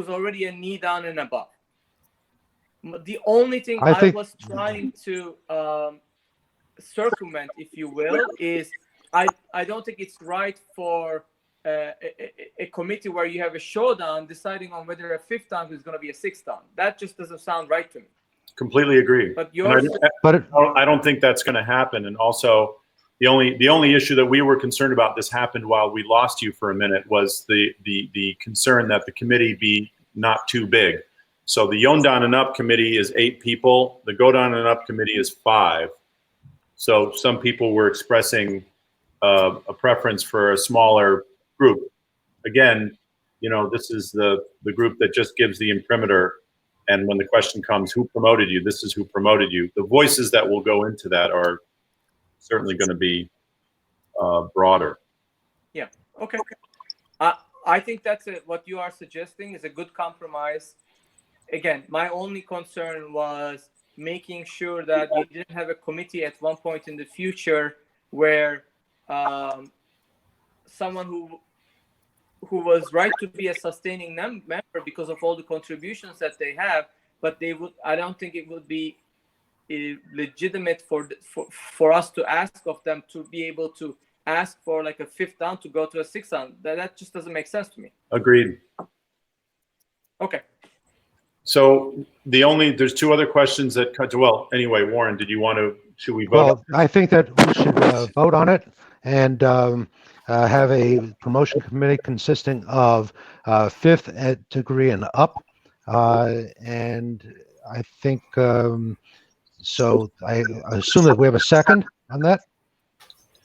already a knee down and above. The only thing I was trying to circumvent, if you will, is I don't think it's right for a committee where you have a showdown deciding on whether a 5th down is going to be a 6th down. That just doesn't sound right to me. Completely agree. But I don't think that's going to happen. And also, the only issue that we were concerned about, this happened while we lost you for a minute, was the concern that the committee be not too big. So the Yondan and Up committee is 8 people. The Godan and Up committee is 5. So some people were expressing a preference for a smaller group. Again, this is the group that just gives the imprimatur. And when the question comes, who promoted you? This is who promoted you. The voices that will go into that are certainly going to be broader. Yeah. Okay. I think that's what you are suggesting is a good compromise. Again, my only concern was making sure that we didn't have a committee at one point in the future where someone who was right to be a sustaining member because of all the contributions that they have, but I don't think it would be legitimate for us to ask of them to be able to ask for like a 5th down to go to a 6th down. That just doesn't make sense to me. Agreed. Okay. So there's 2 other questions that cut to, well, anyway, Warren, should we vote? Well, I think that we should vote on it and have a promotion committee consisting of 5th degree and up. And I think, so I assume that we have a second on that?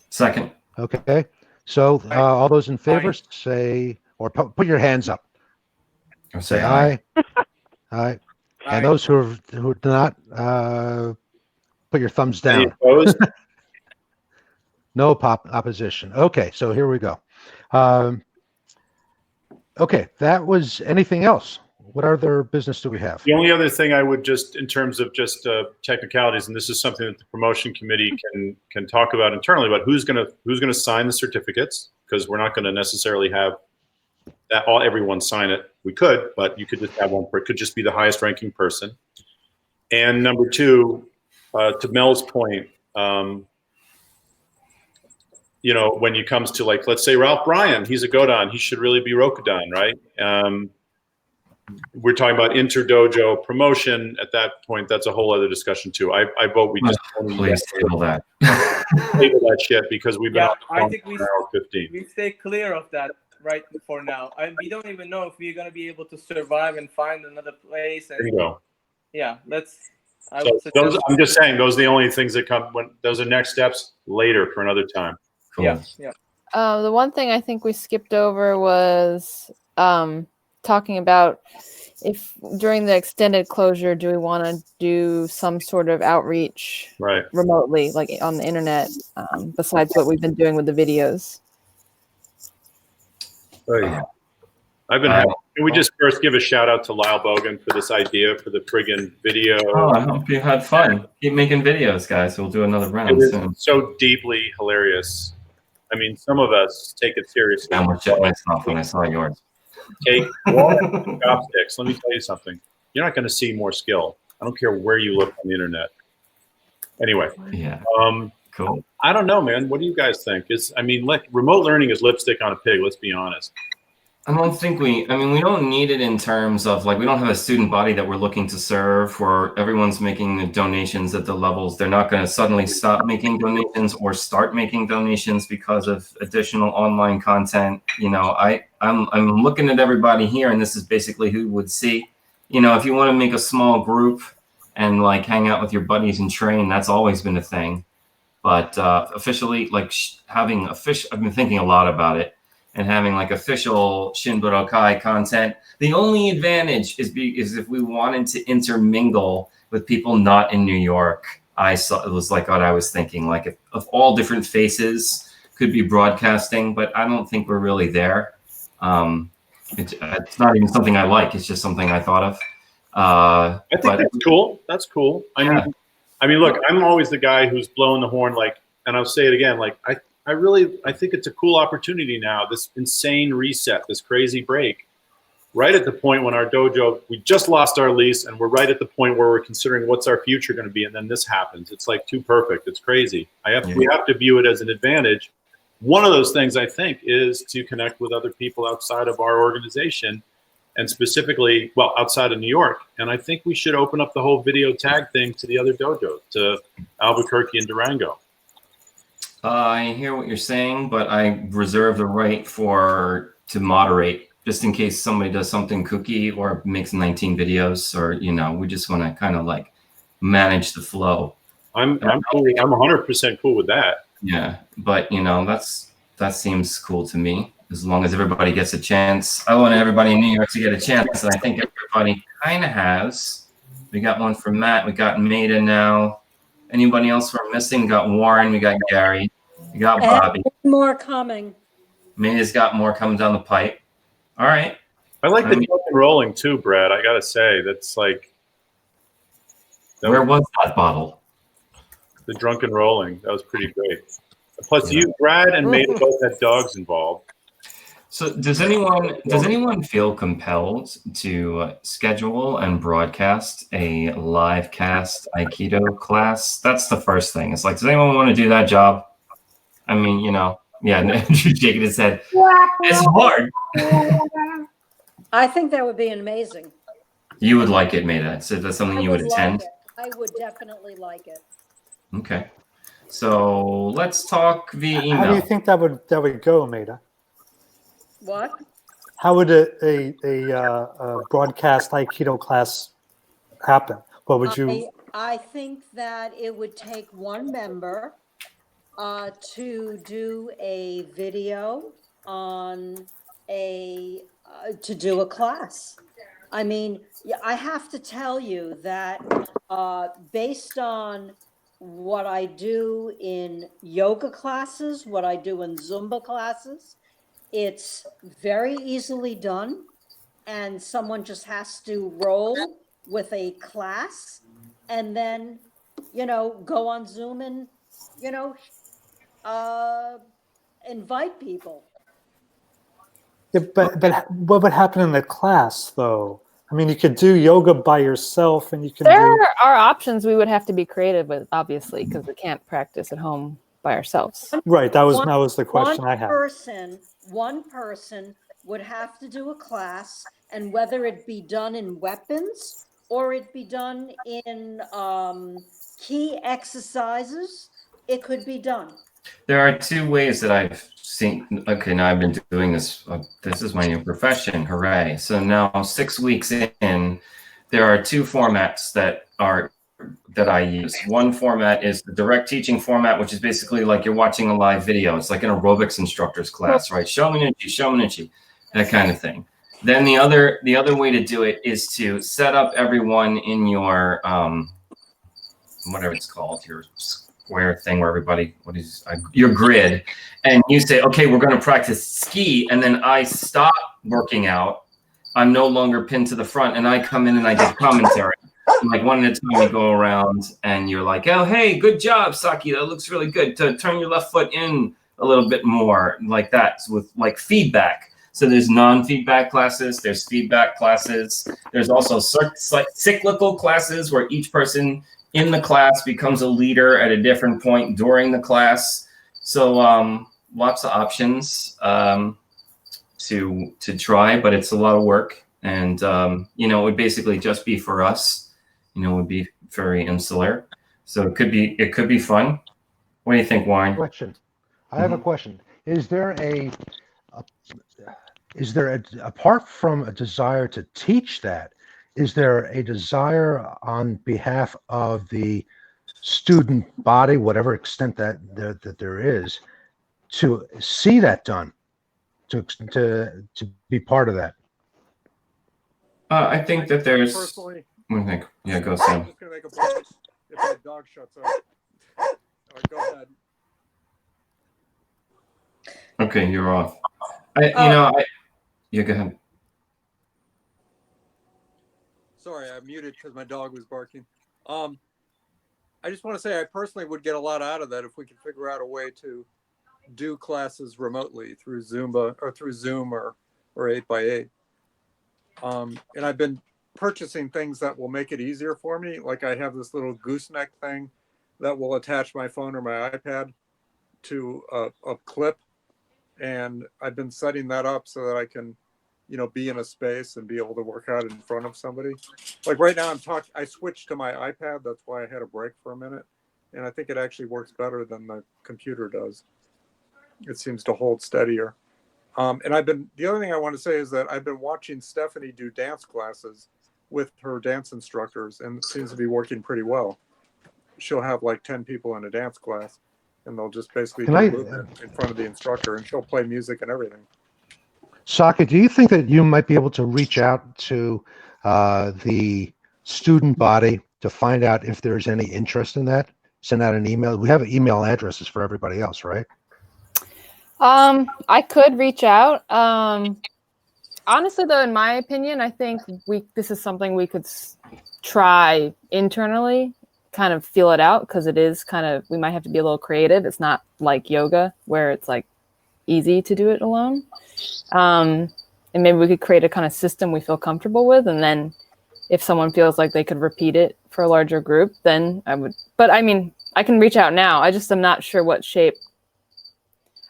Second. Okay. So all those in favor say, or put your hands up. Or say aye. Aye. And those who do not, put your thumbs down. Any opposed? No opposition. Okay, so here we go. Okay, that was anything else? What other business do we have? The only other thing I would just, in terms of just technicalities, and this is something that the promotion committee can talk about internally, but who's gonna sign the certificates? Because we're not going to necessarily have everyone sign it. We could, but you could just have one. It could just be the highest ranking person. And number 2, to Mel's point, when it comes to, like, let's say Ralph Bryan, he's a Godan, he should really be Rokudan, right? we're talking about inter-dojo promotion. At that point, that's a whole other discussion too. I vote we just Please table that. table that shit because we've been Yeah, on the I phone think for an hour 15. we stay clear of that right for now. And we don't even know if we're gonna be able to survive and find another place. And Bingo. yeah, let's. I So would suggest. I'm just saying, those are the only things that come when those are next steps later for another time. Cool. Yeah, yeah. The one thing I think we skipped over was talking about if during the extended closure, do we want to do some sort of outreach remotely, like on the internet, besides what we've been doing with the videos? I've been having, can we just first give a shout out to Lyle Bogan for this idea for the friggin' video? Oh, I hope you had fun. Keep making videos, guys. We'll do another It round was soon. so deeply hilarious. I mean, some of us take it seriously. I almost shit myself when I saw yours. Take chopsticks. Let me tell you something. You're not going to see more skill. I don't care where you look on the internet. Anyway. Yeah. Cool. I don't know, man. What do you guys think? Remote learning is lipstick on a pig. Let's be honest. I don't think we don't need it in terms of like, we don't have a student body that we're looking to serve where everyone's making the donations at the levels. They're not going to suddenly stop making donations or start making donations because of additional online content. You know, I'm looking at everybody here and this is basically who would see, you know, if you want to make a small group and like hang out with your buddies and train, that's always been a thing. But officially, like I've been thinking a lot about it. And having like official Shin Budokai content. The only advantage is if we wanted to intermingle with people not in New York. It was like what I was thinking, like if all different faces could be broadcasting, but I don't think we're really there. It's not even something I like. It's just something I thought of. I think that's cool. That's cool. I mean, look, I'm always the guy who's blowing the horn, like, and I'll say it again, like I think it's a cool opportunity now, this insane reset, this crazy break, right at the point when our dojo, we just lost our lease and we're right at the point where we're considering what's our future going to be. And then this happens. It's like too perfect. It's crazy. We have to view it as an advantage. One of those things I think is to connect with other people outside of our organization and specifically, well, outside of New York. And I think we should open up the whole video tag thing to the other dojos, to Albuquerque and Durango. I hear what you're saying, but I reserve the right to moderate just in case somebody does something kooky or makes 19 videos, or you know, we just want to kind of like manage the flow. I'm cool. I'm 100% cool with that. Yeah, but you know, that seems cool to me. As long as everybody gets a chance, I want everybody in New York to get a chance, and I think everybody kind of has. We got one from Matt. We got Maida now. Anybody else we're missing? We got Warren. We got Gary. We got Bobby. And more coming. Maida's got more coming down the pipe. All right. I like the drunken rolling too, Brad. I gotta say, that's like. Where was that bottle? The drunken rolling. That was pretty great. Plus, you, Brad, and Maida both had dogs involved. So, does anyone feel compelled to schedule and broadcast a live cast Aikido class? That's the first thing. It's like, does anyone want to do that job? I mean, you know, yeah. Andrew shaking his head. It's hard. I think that would be amazing. You would like it, Maida. So that's something you would attend. I would definitely like it. Okay. So let's talk via email. How do you think that would go, Maida? What? How would a broadcast Aikido class happen? What would you? I think that it would take one member to do a video on to do a class. I mean, I have to tell you that based on what I do in yoga classes, what I do in Zumba classes, it's very easily done. And someone just has to roll with a class and then, you know, go on Zoom and, you know, invite people. Yeah, but what would happen in the class, though? I mean, you could do yoga by yourself, and you can. There are options we would have to be creative with, obviously, because we can't practice at home by ourselves. Right. That was the question I had. One person would have to do a class, and whether it be done in weapons or it be done in key exercises, it could be done. There are two ways that I've seen. Okay, now I've been doing this. This is my new profession. Hooray! So now 6 weeks in, there are two formats that I use. One format is the direct teaching format, which is basically like you're watching a live video. It's like an aerobics instructor's class, right? Shominchi, that kind of thing. Then the other way to do it is to set up everyone in your whatever it's called, your square thing where everybody, your grid, and you say, okay, we're going to practice ski, and then I stop working out. I'm no longer pinned to the front, and I come in and I give commentary. Like one at a time, you go around and you're like, oh, hey, good job, Saki. That looks really good. To turn your left foot in a little bit more, like that, with like feedback. So there's non-feedback classes. There's feedback classes. There's also cyclical classes where each person in the class becomes a leader at a different point during the class. So lots of options to try, but it's a lot of work. And, it would basically just be for us. It would be very insular. So it could be fun. What do you think, Warren? Question. I have a question. Is there apart from a desire to teach that, is there a desire on behalf of the student body, whatever extent that there is, to see that done, to be part of that? I think that there's. Personally, What do you think? Yeah, go, I'm Sam. just gonna make a point if my dog shuts up. All right, go ahead. Okay, you're off. Yeah, go ahead. Sorry, I muted because my dog was barking. I just want to say I personally would get a lot out of that if we could figure out a way to do classes remotely through Zumba or through Zoom or 8x8. And I've been purchasing things that will make it easier for me. Like I have this little gooseneck thing that will attach my phone or my iPad to a clip. And I've been setting that up so that I can, be in a space and be able to work out in front of somebody. Like right now I switched to my iPad. That's why I had a break for a minute. And I think it actually works better than the computer does. It seems to hold steadier. And the other thing I want to say is that I've been watching Stephanie do dance classes with her dance instructors, and it seems to be working pretty well. She'll have like 10 people in a dance class, and they'll just basically do movement in front of the instructor, and she'll play music and everything. Saki, do you think that you might be able to reach out to the student body to find out if there's any interest in that? Send out an email. We have email addresses for everybody else, right? I could reach out. Honestly, though, in my opinion, I think this is something we could try internally, kind of feel it out, because it is we might have to be a little creative. It's not like yoga where it's like easy to do it alone. And maybe we could create a kind of system we feel comfortable with, and then if someone feels like they could repeat it for a larger group, then I would. But I mean, I can reach out now. I just am not sure what shape.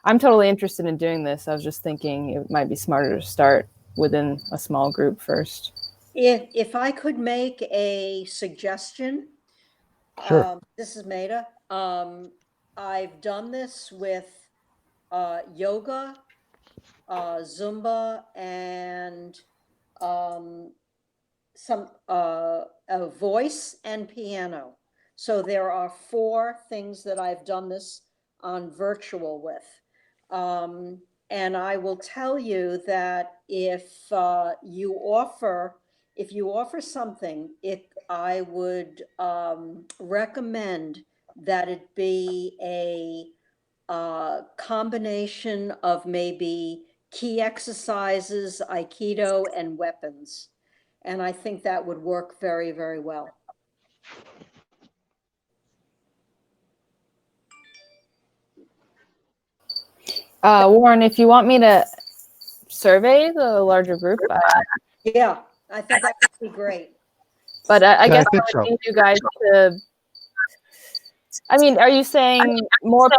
I'm totally interested in doing this. I was just thinking it might be smarter to start within a small group first. If I could make a suggestion, Sure. This is Maida. I've done this with yoga, Zumba, and some a voice and piano. So there are 4 things that I've done this on virtual with. And I will tell you that if you offer something, I would recommend that it be a combination of maybe key exercises, Aikido, and weapons. And I think that would work very, very well. Warren, if you want me to survey the larger group, yeah, I think that would be great. But I guess I so. would need you guys to. I mean, are you saying more of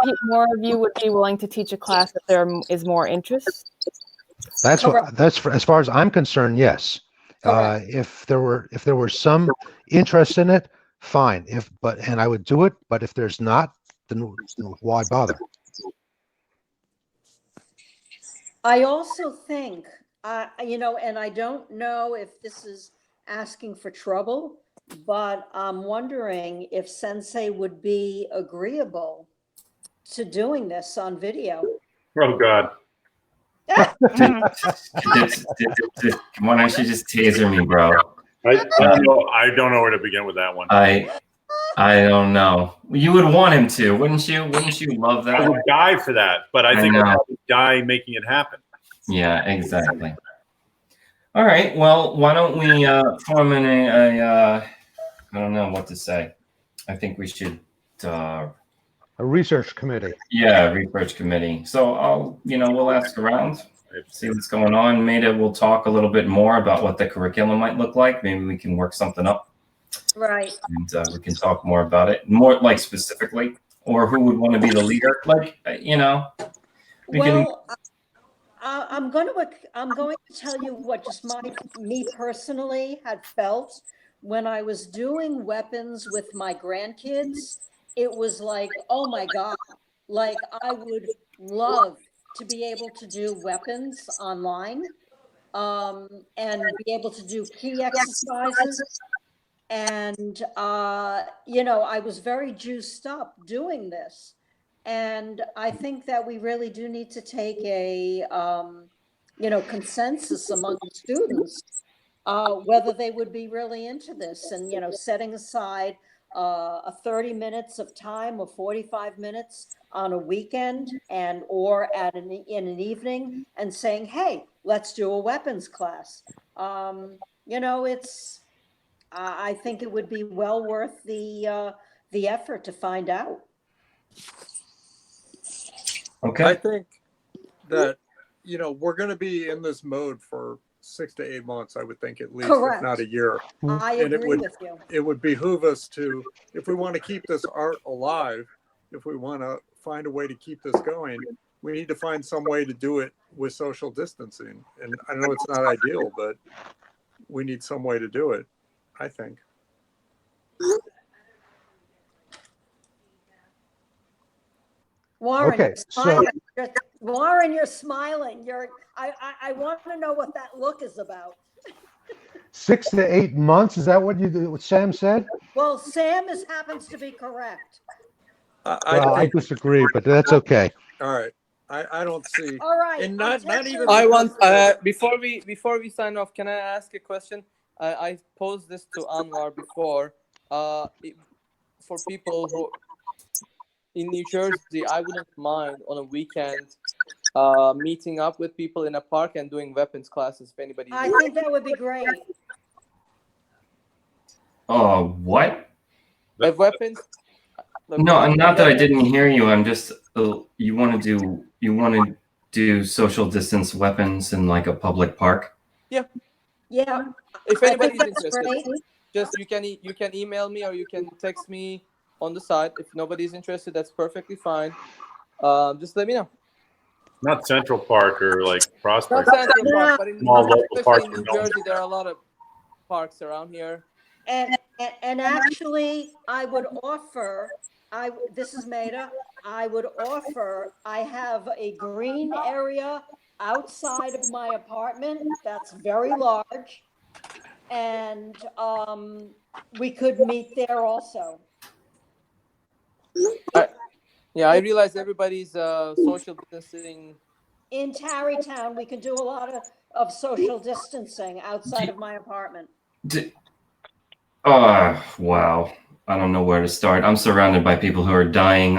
you would be willing to teach a class if there is more interest? That's Correct. what, that's for, as far as I'm concerned, yes. Correct. If there were some interest in it, fine. And I would do it, but if there's not, then why bother? I also think, and I don't know if this is asking for trouble, but I'm wondering if Sensei would be agreeable to doing this on video. Oh, God. Why don't you just taser me, bro? I don't know where to begin with that one. I don't know. You would want him to, wouldn't you? Wouldn't you love that? I would die for that, but I think I would die making it happen. Yeah, exactly. All right. Well, why don't we form I don't know what to say. I think we should. A research committee. Yeah, research committee. So we'll ask around, see what's going on. Maybe we'll talk a little bit more about what the curriculum might look like. Maybe we can work something up. Right. And we can talk more about it, more like specifically, or who would want to be the leader. Like, we can. I'm going to tell you what just me personally had felt when I was doing weapons with my grandkids. It was like, oh my God, like I would love to be able to do weapons online and be able to do key exercises. And, I was very juiced up doing this. And I think that we really do need to take a, consensus among the students, whether they would be really into this and, setting aside a 30 minutes of time or 45 minutes on a weekend or in an evening and saying, hey, let's do a weapons class. I think it would be well worth the effort to find out. Okay. I think that, we're going to be in this mode for 6 to 8 months, I would think, at least, Correct. if not a year. I And agree with you. it would behoove us to, if we want to keep this art alive, if we want to find a way to keep this going, we need to find some way to do it with social distancing. And I know it's not ideal, but we need some way to do it, I think. Warren, Okay, you're smiling. Warren, you're smiling. I want to know what that look is about. 6 to 8 months. Is that what Sam said? Well, Sam happens to be correct. I disagree, but that's okay. All right. I don't see. All right. And not even. I want before we sign off, can I ask a question? I posed this to Anwar before. For people who in New Jersey, I wouldn't mind on a weekend meeting up with people in a park and doing weapons classes. If anybody, I think that would be great. What? Weapons? No, not that I didn't hear you. I'm just you want to do social distance weapons in like a public park? Yeah. Yeah. If anybody's interested, great. just you can email me or you can text me on the side. If nobody's interested, that's perfectly fine. Just let me know. Not Central Park or like Prospect. Not Central Park, but in Small local especially parks in for New no one. Jersey, there are a lot of parks around here. And actually, I would offer, this is Maida, I would offer, I have a green area outside of my apartment that's very large. And we could meet there also. Yeah, I realize everybody's social distancing. In Tarrytown, we can do a lot of social distancing outside of my apartment. Wow. I don't know where to start. I'm surrounded by people who are dying.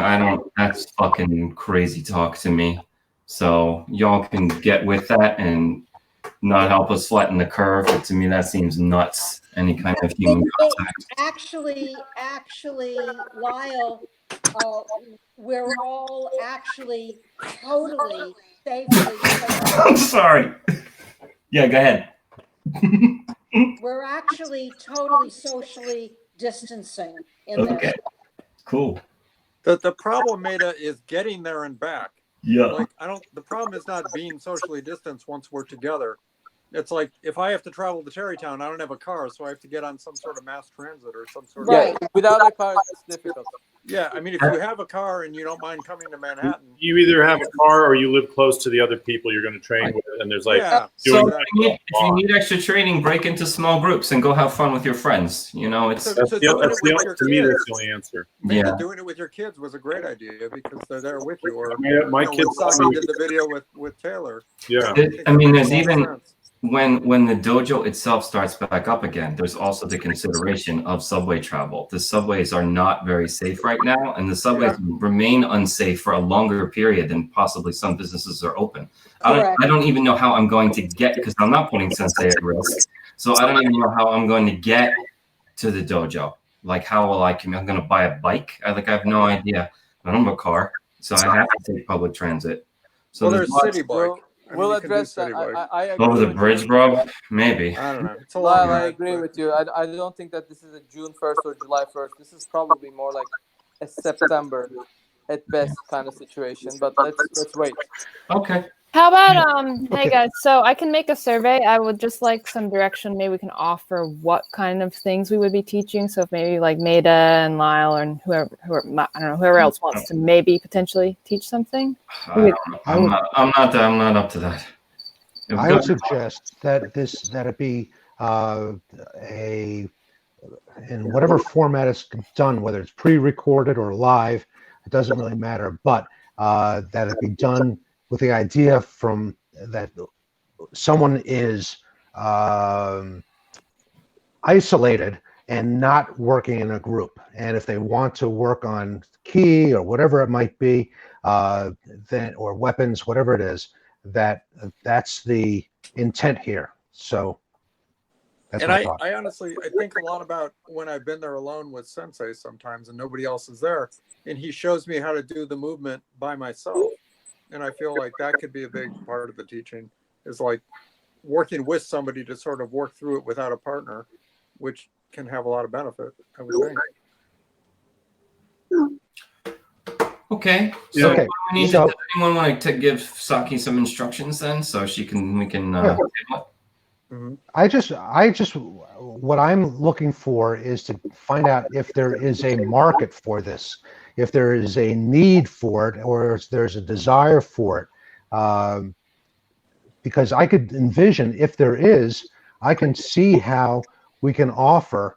That's fucking crazy talk to me. So y'all can get with that and not help us flatten the curve. But to me, that seems nuts. Any kind of human contact. Actually, Lyle, we're all actually totally safely. I'm sorry. Yeah, go ahead. We're actually totally socially distancing in Okay. this. Cool. The problem, Maida, is getting there and back. Yeah. Like, the problem is not being socially distanced once we're together. It's like, if I have to travel to Terrytown, I don't have a car, so I have to get on some sort of mass transit or some sort of. Yeah, without a car, it's difficult. Yeah, I mean, if you have a car and you don't mind coming to Manhattan. You either have a car or you live close to the other people you're going to train with, and there's like Yeah. So doing if you need extra training, break into small groups and go have fun with your friends. You know, it's So that's doing the, it that's with the your to me that's kids. the only answer. Maybe yeah. doing it with your kids was a great idea because they're there with you. Or My you know, kids when Saki did the video with Taylor. Yeah. I mean, there's Makes a lot of even sense. when the dojo itself starts back up again, there's also the consideration of subway travel. The subways are not very safe right now, and the subways remain unsafe for a longer period than possibly some businesses are open. I don't even know how I'm going to get, because I'm not putting Sensei at risk. So I don't even know how I'm going to get to the dojo. Like, how will I'm going to buy a bike? I have no idea. I don't have a car, so I have to take public transit. So Well, there's lots- City Bike. I mean, We'll you can do address City that. Bike. I agree over the with bridge, you. bro? Maybe. I don't know. It's a long Lyle, I ride, agree but- with you. I don't think that this is a June 1st or July 1st. This is probably more like a September at best kind of situation. But let's wait. Okay. How about hey Okay. guys, so I can make a survey. I would just like some direction. Maybe we can offer what kind of things we would be teaching. So if maybe like Maida and Lyle and whoever I don't know, whoever else wants to maybe potentially teach something. I'm not up to that. I would suggest that it be in whatever format it's done, whether it's pre-recorded or live, it doesn't really matter, but that it be done with the idea from that someone is isolated and not working in a group. And if they want to work on key or whatever it might be, then or weapons, whatever it is, that's the intent here. So that's and my thought. I honestly, I think a lot about when I've been there alone with Sensei sometimes and nobody else is there, and he shows me how to do the movement by myself. And I feel like that could be a big part of the teaching, is like working with somebody to sort of work through it without a partner, which can have a lot of benefit, I would think. Okay. So Okay. we need So- does anyone want to give Saki some instructions then, so we can Yeah. Mm-hmm. I just, what I'm looking for is to find out if there is a market for this, if there is a need for it, or if there's a desire for it. Because I could envision, if there is, I can see how we can offer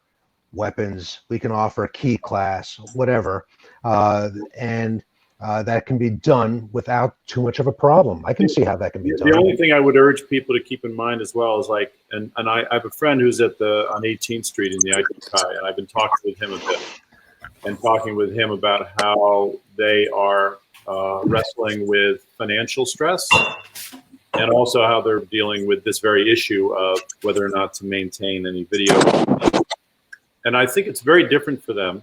weapons, we can offer a key class, whatever, and that can be done without too much of a problem. I can see how that can be done. The only thing I would urge people to keep in mind as well is like, and I have a friend who's on 18th Street in the ITK, and I've been talking with him a bit, and talking with him about how they are wrestling with financial stress, and also how they're dealing with this very issue of whether or not to maintain any video. And I think it's very different for them,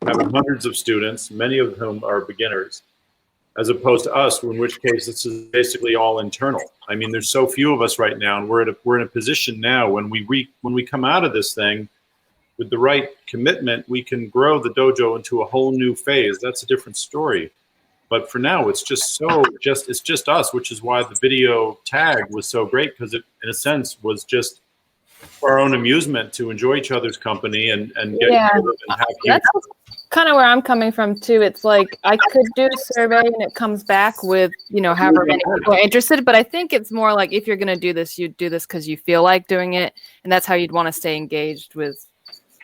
having hundreds of students, many of whom are beginners, as opposed to us, in which case this is basically all internal. I mean, there's so few of us right now, and we're in a position now when we come out of this thing with the right commitment, we can grow the dojo into a whole new phase. That's a different story. But for now, it's just us, which is why the video tag was so great, because it, in a sense, was just for our own amusement to enjoy each other's company and get together and have That's kind of where I'm coming from too. It's like I could do a survey and it comes back with, however many people are interested, but I think it's more like if you're going to do this, you do this because you feel like doing it, and that's how you'd want to stay engaged with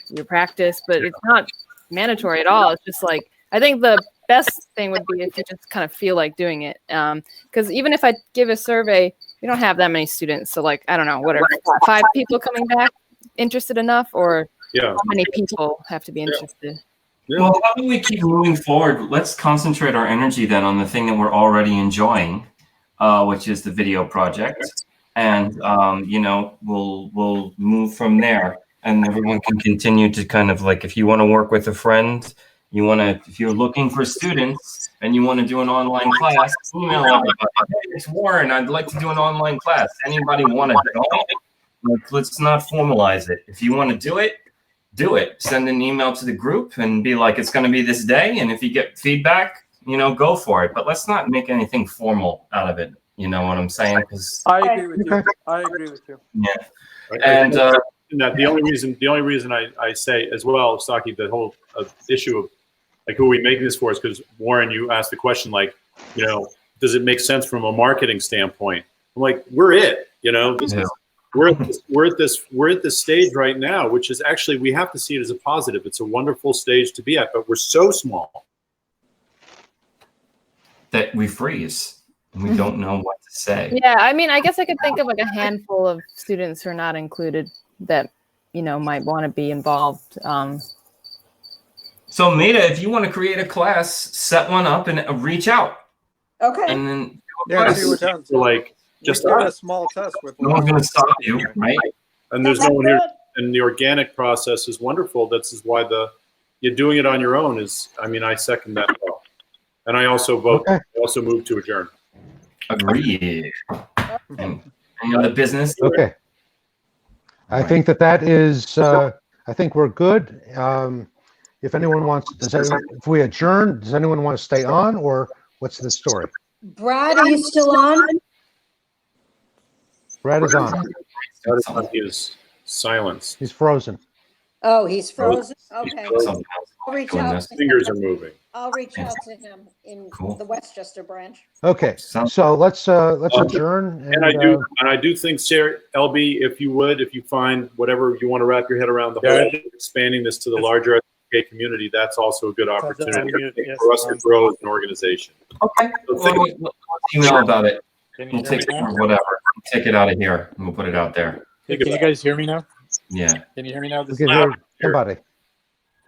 your practice, but it's not mandatory at all. It's just like, I think the best thing would be if you just kind of feel like doing it. Because even if I give a survey, we don't have that many students. So like, I don't know, what are 5 people coming back interested enough, or how many people have to be interested? Well, how do we keep moving forward? Let's concentrate our energy then on the thing that we're already enjoying, which is the video project. And, we'll move from there. And everyone can continue to kind of like, if you want to work with a friend, if you're looking for students and you want to do an online class, email everybody. Hey, it's Warren. I'd like to do an online class. Anybody want to join? Let's not formalize it. If you want to do it. Send an email to the group and be like, it's going to be this day. And if you get feedback, go for it. But let's not make anything formal out of it. You know what I'm saying? Because I agree with you. I agree with you. yeah, and the only reason I say as well, Saki, the whole issue of like who are we making this for is because Warren, you asked the question like, does it make sense from a marketing standpoint? I'm like, we're it. We're at this stage right now, which is actually we have to see it as a positive. It's a wonderful stage to be at, but we're so small that we freeze. We don't know what to say. Yeah, I mean, I guess I could think of like a handful of students who are not included that might want to be involved. So Maida, if you want to create a class, set one up and reach out. Okay. And then See what happens. like just We did a small test with. no one's going to stop you, right? And there's no one here. And the organic process is wonderful. That's why you're doing it on your own is. I mean, I second that well. And I also vote. Okay. I also move to adjourn. Agree. And any other business? Okay. I think that is, I think we're good. If anyone wants, if we adjourn, does anyone want to stay on or what's the story? Brad, are you still on? Brad is on. He is silenced. He's frozen. Oh, he's frozen? Okay. frozen. I'll reach out. to Fingers him. are moving. I'll reach out to him in the Westchester branch. Okay, so let's adjourn. And I do think, Sarah, LB, if you find whatever you want to wrap your head around the whole expanding this to the larger SK community, that's also a good opportunity for us to grow as an organization. Okay. Let's email about it. We'll take it or whatever. Take it out of here and we'll put it out there. Can you guys hear me now? Yeah. Can you hear me now? We can hear somebody.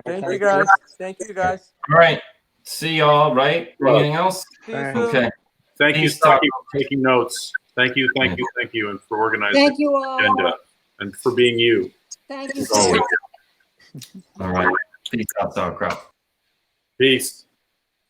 Thank you guys. Thank you guys. All right. See y'all, right? Anything else? See you soon. Okay. Thank you, Peace Saki, for taking notes. Thank you, and for organizing Thank you all. the agenda and for being you. Thank you. As always. All right. Peace out, sauerkraut. Peace.